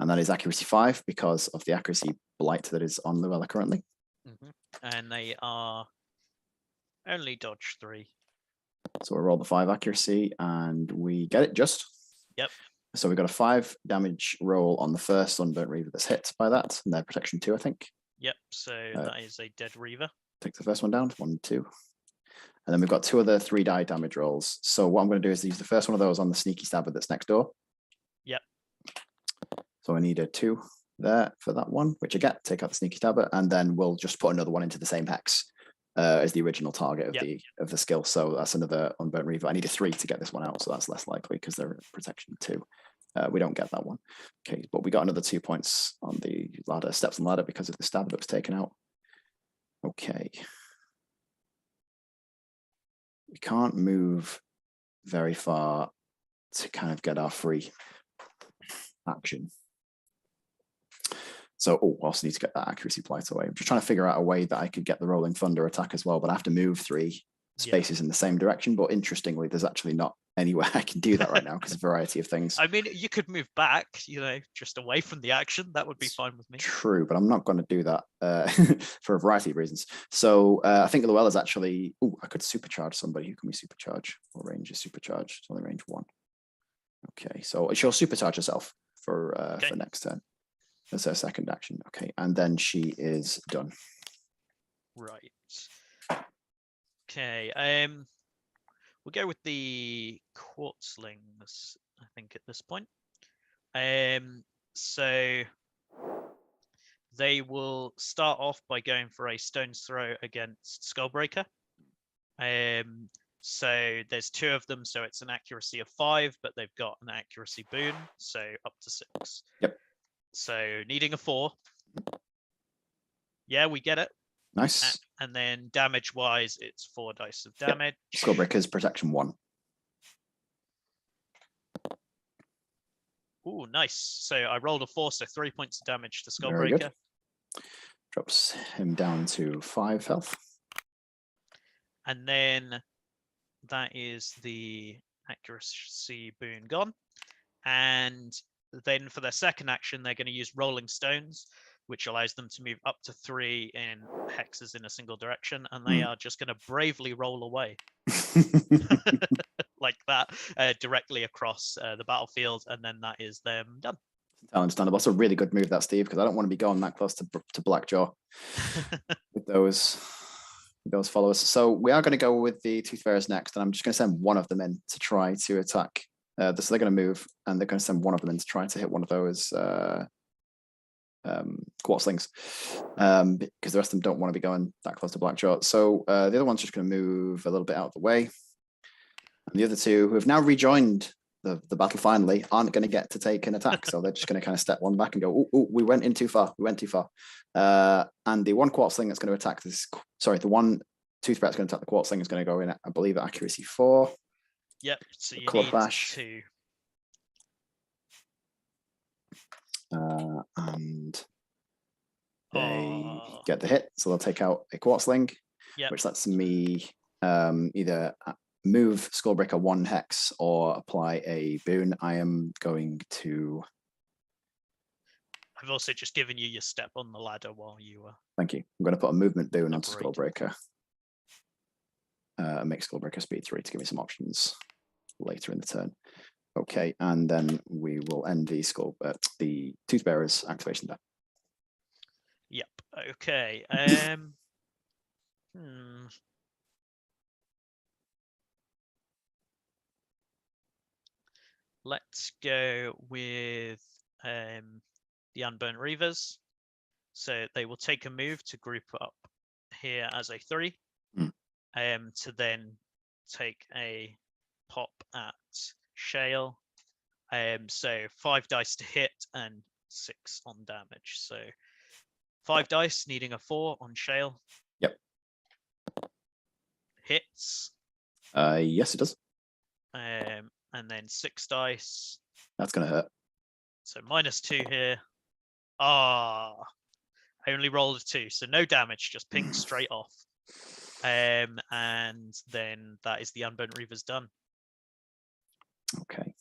that is accuracy 5 because of the accuracy blight that is on Luella currently. And they are only dodge 3. So we roll the 5 accuracy and we get it just. Yep. So we got a 5 damage roll on the first Unburnt Reaver that's hit by that, and they're protection 2, I think. Yep. So that is a dead Reaver. Take the first one down, 1, 2. And then we've got 2 other 3-die damage rolls. So what I'm going to do is use the first one of those on the Sneaky Stabber that's next door. Yep. So I need a 2 there for that one, which I get. Take out the Sneaky Stabber, and then we'll just put another one into the same hex as the original target of the skill. So that's another Unburnt Reaver. I need a 3 to get this one out, so that's less likely because they're protection 2. We don't get that one. Okay, but we got another 2 points on the ladder, steps and ladder, because of the stab that was taken out. Okay. We can't move very far to kind of get our free action. So, I also need to get that accuracy blight away. I'm just trying to figure out a way that I could get the Rolling Thunder attack as well, but I have to move 3 spaces in the same direction. But interestingly, there's actually not anywhere I can do that right now because of a variety of things. I mean, you could move back, just away from the action. That would be fine with me. True, but I'm not going to do that for a variety of reasons. So I think Luella's actually... I could supercharge somebody. Who can we supercharge? What range is supercharge? It's only range 1. Okay, so she'll supercharge herself for next turn. That's her second action. Okay, and then she is done. Right. Okay. We'll go with the Quartzlings, I think, at this point. So they will start off by going for a stone's throw against Skullbreaker. So there's 2 of them, so it's an accuracy of 5, but they've got an accuracy boon, so up to 6. Yep. So needing a 4. Yeah, we get it. Nice. And then damage-wise, it's 4 dice of damage. Yep. Skullbreaker's protection 1. Ooh, nice. So I rolled a 4, so 3 points of damage to Very good. Skullbreaker. Drops him down to 5 health. And then that is the accuracy boon gone. And then for their second action, they're going to use Rolling Stones, which allows them to move up to 3 in hexes in a single direction. And they are just going to bravely roll away like that, directly across the battlefield. And then that is them done. Understandable. That's a really good move, that, Steve, because I don't want to be going that close to Blackjaw with those followers. So we are going to go with the Tooth Fairies next, and I'm just going to send one of them in to try to attack. So they're going to move, and they're going to send one of them in to try to hit one of those Quartzlings, because the rest of them don't want to be going that close to Blackjaw. So the other one's just going to move a little bit out of the way. And the other 2, who have now rejoined the battle finally, aren't going to get to take an attack. So they're just going to kind of step one back and go, oh, we went in too far. We went too far. And the one Quartzling that's going to attack the one Tooth Fairy that's going to attack the Quartzling is going to go in, I believe, at accuracy 4. Yep, so you Club need bash. 2. And they get the hit, so they'll take out a Quartzling, which lets me either move Skullbreaker 1 hex or apply a boon. I am going to... I've also just given you your step on the ladder while you were. Thank you. I'm going to put a movement boon onto Operating. Skullbreaker. Make Skullbreaker speed 3 to give me some options later in the turn. Okay, and then we will end the Toothbearer's activation there. Yep. Okay. Let's go with the Unburnt Reavers. So they will take a move to group up here as a 3, to then take a pop at Shale. So 5 dice to hit and 6 on damage. So 5 dice needing a 4 on Shale. Yep. Hits. Yes, it does. And then 6 dice. That's going to hurt. So -2 here. I only rolled a 2, so no damage, just ping straight off. And then that is the Unburnt Reavers done. Okay.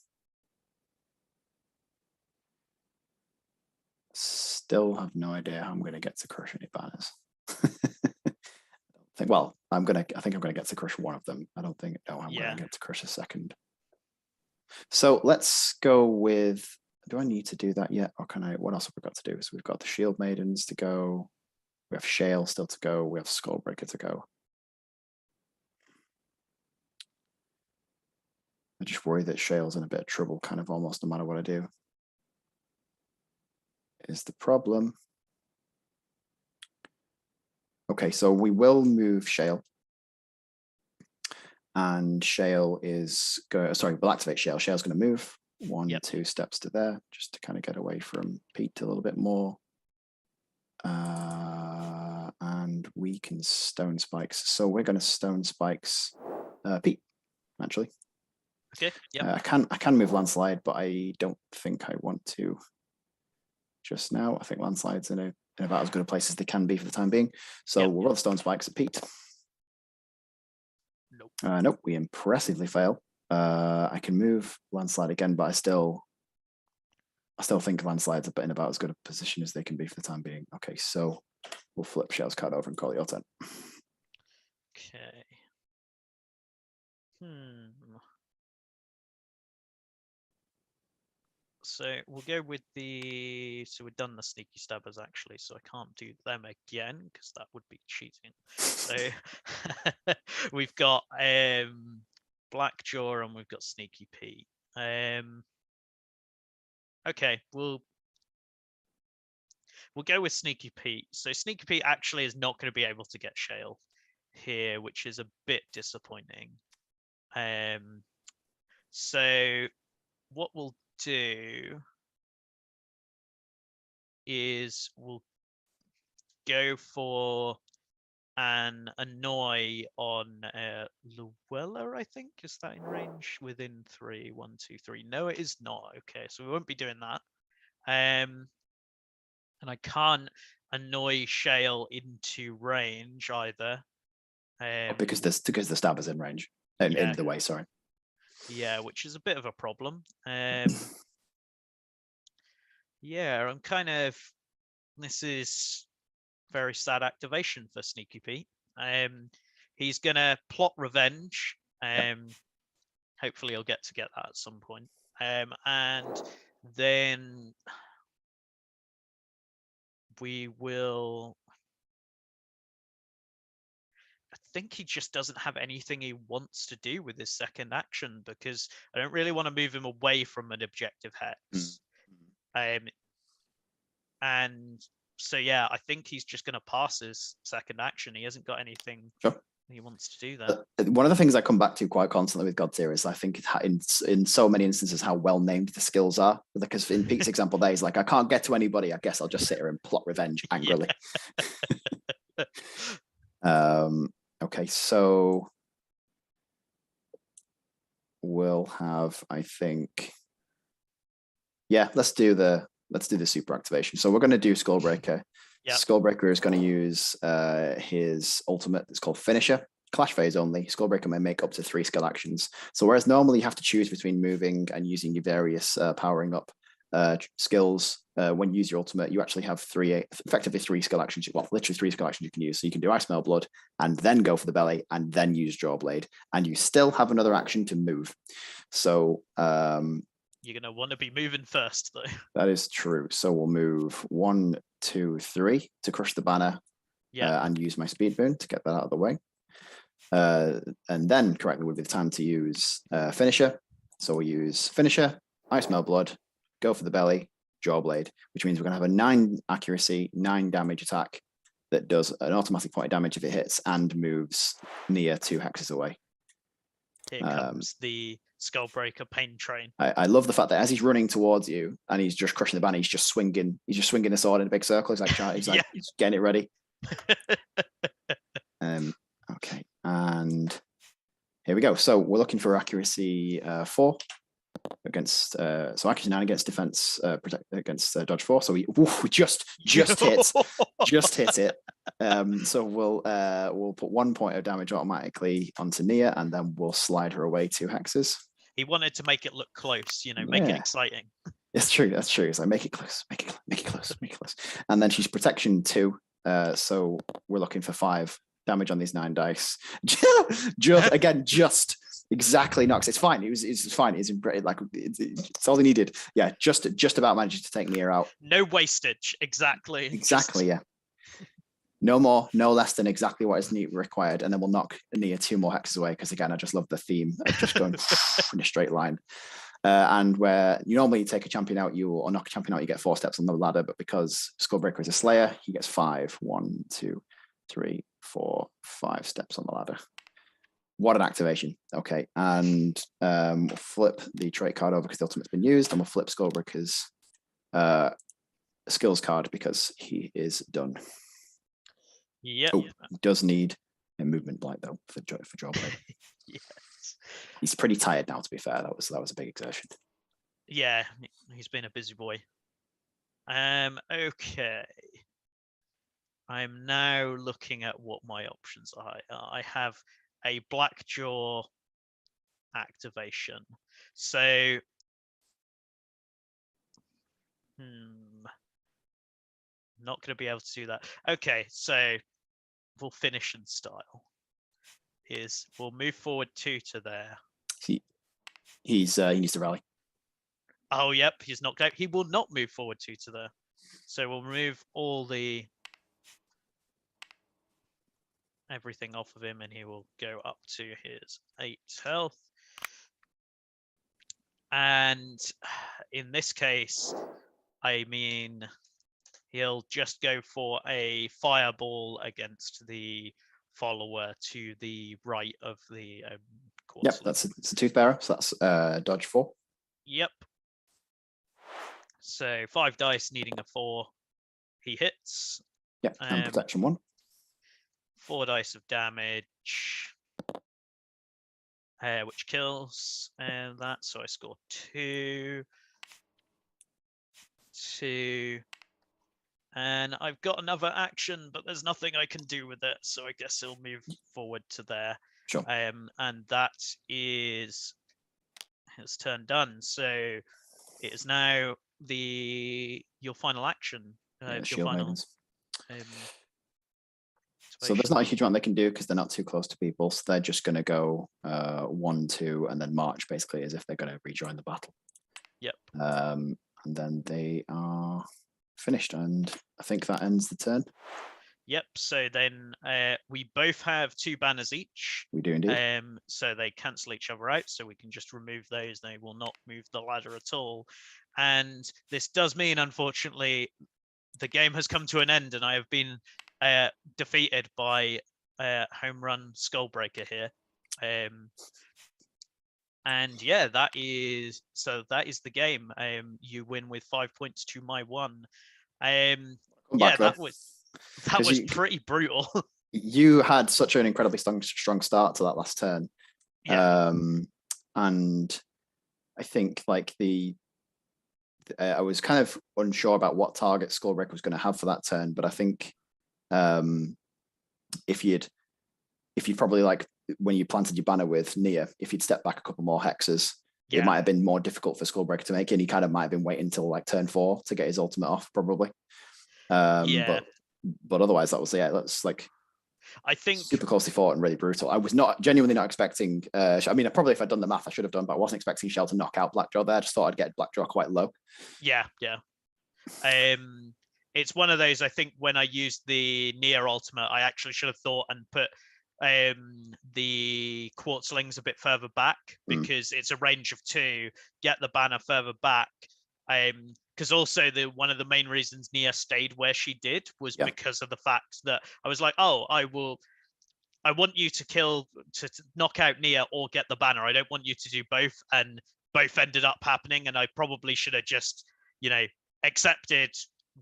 Still have no idea how I'm going to get to crush any banners. I think I'm going to get to crush one of them. I don't think I'm going to get to crush a second. So let's go with, do I need to do that yet? Or can I, what else have we got to do? So we've got the Shield Maidens to go. We have Shale still to go. We have Skullbreaker to go. I just worry that Shale's in a bit of trouble, kind of almost no matter what I do. Is the problem. Okay, so we will move Shale. And Shale is we'll activate Shale. Shale's going to move 1, 2 steps to there, just to kind of get away from Pete a little bit more. And we can Stone Spikes. So we're going to Stone Spikes Pete, actually. Okay. Yeah. I can move Landslide, but I don't think I want to just now. I think Landslide's in about as good a place as they can be for the time being. So we'll roll the Stone Spikes at Pete. Nope. Nope, we impressively fail. I can move Landslide again, but I still think Landslide's in about as good a position as they can be for the time being. Okay, so we'll flip Shale's card over and call it your turn. Okay. So we'll go with so we've done the Sneaky Stabbers actually, so I can't do them again because that would be cheating. So we've got Blackjaw and we've got Sneaky Pete. Okay, we'll go with Sneaky Pete. So Sneaky Pete actually is not going to be able to get Shale here, which is a bit disappointing. So what we'll do is we'll go for an annoy on Luella, I think. Is that in range? Within 3, 1, 2, 3. No, it is not. Okay, so we won't be doing that. And I can't annoy Shale into range either. Because the Stabber's in range. In the way, sorry. Yeah, which is a bit of a problem. Yeah, I'm kind of. This is very sad activation for Sneaky Pete. He's gonna plot revenge. Hopefully, he'll get that at some point. And then we will. I think he just doesn't have anything he wants to do with his second action because I don't really want to move him away from an objective hex. And so, yeah, I think he's just going to pass his second action. He hasn't got anything he wants to do there. One of the things I come back to quite constantly with Godtear is I think in so many instances how well named the skills are. Because in Pete's example there, he's like, I can't get to anybody. I guess I'll just sit here and plot revenge angrily. Okay, so we'll have, I think, let's do the super activation. So we're going to do Skullbreaker. Yep. Skullbreaker is going to use his ultimate. It's called Finisher. Clash phase only. Skullbreaker may make up to 3 skill actions. So whereas normally you have to choose between moving and using your various powering up skills, when you use your ultimate, you actually have effectively three skill actions. Well, literally three skill actions you can use. So you can do I Smell Blood and then go for the belly and then use Jawblade. And you still have another action to move. So you're going to want to be moving first, though. That is true. So we'll move 1, 2, 3 to crush the banner. And use my speed boon to get that out of the way. And then correctly would be the time to use finisher. So we'll use finisher, I Smell Blood, go for the belly, Jawblade, which means we're going to have a 9 accuracy, 9 damage attack that does an automatic point of damage if it hits and moves Nia 2 hexes away. Here comes the Skullbreaker pain train. I love the fact that as he's running towards you and he's just crushing the banner, he's just swinging the sword in a big circle. He's like, he's getting it ready. Okay, and here we go. So we're looking for accuracy 4 against so accuracy 9 against defense, protect against dodge 4. So we just hit it. So we'll put 1 point of damage automatically onto Nia, and then we'll slide her away 2 hexes. He wanted to make it look close, make it exciting. It's true. That's true. It's like make it close, make it close. And then she's protection 2. So we're looking for 5 damage on these 9 dice. just exactly knocks. It's fine. It's fine. It's all he needed. Yeah, just about managed to take Nia out. No wastage. Exactly. Yeah. No more, no less than exactly what is required, and then we'll knock Nia 2 more hexes away. Because again, I just love the theme of just going in a straight line. And where you normally take a champion out, or knock a champion out, you get 4 steps on the ladder. But because Skullbreaker is a Slayer, he gets 5. 1, 2, 3, 4, 5 steps on the ladder. What an activation. Okay, and we'll flip the trait card over because the ultimate's been used, and we'll flip Skullbreaker's skills card because he is done. Yeah. He does need a movement blight though for Jawblade. Yes. He's pretty tired now, to be fair. That was a big exertion. Yeah, he's been a busy boy. Okay. I'm now looking at what my options are. I have a Blackjaw activation. So not going to be able to do that. Okay, so we'll finish in style. We'll move forward 2 to there. He needs to rally. Oh, yep, he's knocked out. He will not move forward 2 to there. So we'll remove everything off of him, and he will go up to his 8 health. And in this case, I mean, he'll just go for a fireball against the follower to the right of the course. Yep, it's a tooth bearer, so that's dodge 4. Yep. So 5 dice needing a 4. He hits. Yep, and protection 1. 4 dice of damage, which kills that. So I score 2. And I've got another action, but there's nothing I can do with it. So I guess he'll move forward to there. Sure. And that is his turn done. So it is now your final action. Shield Mavens. So there's not a huge amount they can do because they're not too close to people. So they're just going to go 1, 2, and then march basically as if they're going to rejoin the battle. Yep. And then they are finished, and I think that ends the turn. Yep. So then we both have 2 banners each. We do indeed. So they cancel each other out. So we can just remove those. They will not move the ladder at all. And this does mean, unfortunately, the game has come to an end, and I have been defeated by home run Skullbreaker here. And yeah, that is the game. You win with 5 points to my 1. That was pretty brutal. You had such an incredibly strong start to that last turn. Yeah. And I think I was kind of unsure about what target Skullbreaker was going to have for that turn, but I think if you'd probably when you planted your banner with Nia, if you'd step back a couple more hexes, it might have been more difficult for Skullbreaker to make, and he kind of might have been waiting until like turn 4 to get his ultimate off, probably. But otherwise, that was that's like, I think super closely fought and really brutal. I was genuinely not expecting. I mean, probably if I'd done the math, I should have done, but I wasn't expecting Shell to knock out Blackjaw there. I just thought I'd get Blackjaw quite low. Yeah. It's one of those, I think when I used the Nia ultimate, I actually should have thought and put the Quartzlings a bit further back, because it's a range of 2, get the banner further back. Because also one of the main reasons Nia stayed where she did was because of the fact that I was like, oh, I want you to knock out Nia or get the banner. I don't want you to do both. And both ended up happening. And I probably should have just, accepted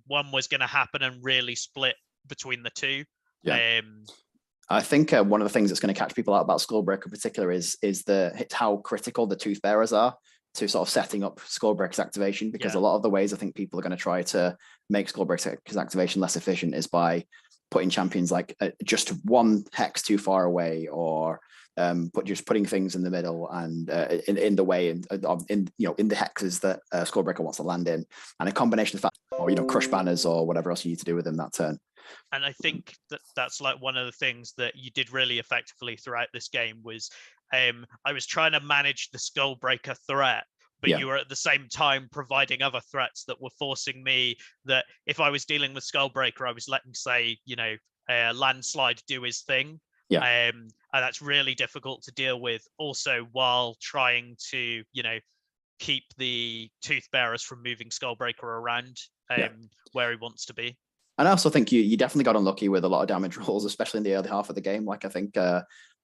one was going to happen and really split between the 2. Yeah. I think one of the things that's going to catch people out about Skullbreaker in particular is how critical the Tooth Bearers are to sort of setting up Skullbreaker's activation, because a lot of the ways I think people are going to try to make Skullbreaker's activation less efficient is by putting champions like just 1 hex too far away, or putting things in the middle and in the way, and in the hexes that Skullbreaker wants to land in, and a combination of that, or crush banners or whatever else you need to do with them that turn. And I think that's like one of the things that you did really effectively throughout this game was I was trying to manage the Skullbreaker threat, but you were at the same time providing other threats that were forcing me that if I was dealing with Skullbreaker, I was letting, say, Landslide do his thing. And that's really difficult to deal with also, while trying to, keep the Tooth Bearers from moving Skullbreaker around where he wants to be. And I also think you definitely got unlucky with a lot of damage rolls, especially in the early half of the game. Like I think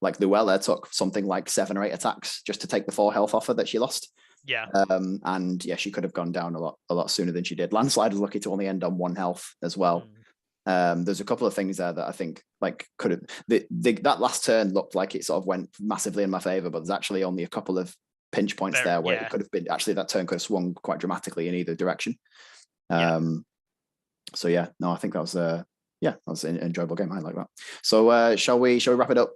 like Luella took something like 7 or 8 attacks just to take the 4 health off her that she lost. And she could have gone down a lot sooner than she did. Landslide was lucky to only end on 1 health as well. There's a couple of things there that I think like could have that last turn looked like it sort of went massively in my favor, but there's actually only a couple of pinch points there where it could have been, actually that turn could have swung quite dramatically in either direction. So I think that was that was an enjoyable game. I like that. So shall we wrap it up?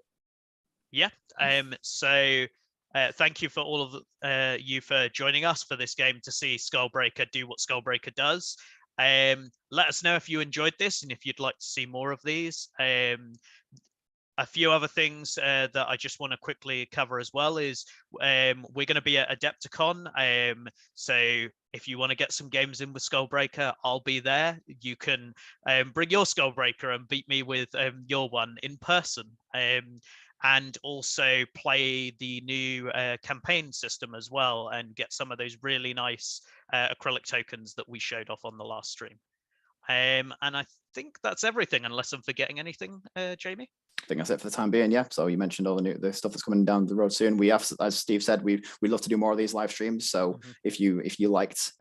So thank you for all of you for joining us for this game to see Skullbreaker do what Skullbreaker does. Let us know if you enjoyed this and if you'd like to see more of these. A few other things that I just want to quickly cover as well is we're going to be at Adepticon. So if you want to get some games in with Skullbreaker, I'll be there. You can bring your Skullbreaker and beat me with your one in person. And also play the new campaign system as well and get some of those really nice acrylic tokens that we showed off on the last stream. And I think that's everything, unless I'm forgetting anything, Jamie. I think that's it for the time being. So you mentioned all the stuff that's coming down the road soon. We have, as Steve said, we'd love to do more of these live streams. So if you liked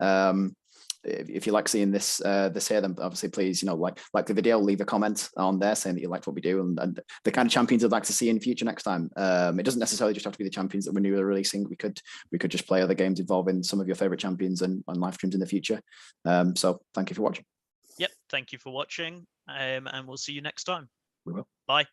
if you like seeing this here, then obviously please like the video, leave a comment on there saying that you liked what we do and the kind of champions I'd like to see in future next time. It doesn't necessarily just have to be the champions that we're newly releasing. We could just play other games involving some of your favorite champions and on live streams in the future. So thank you for watching. Thank you for watching, and we'll see you next time. We will. Bye.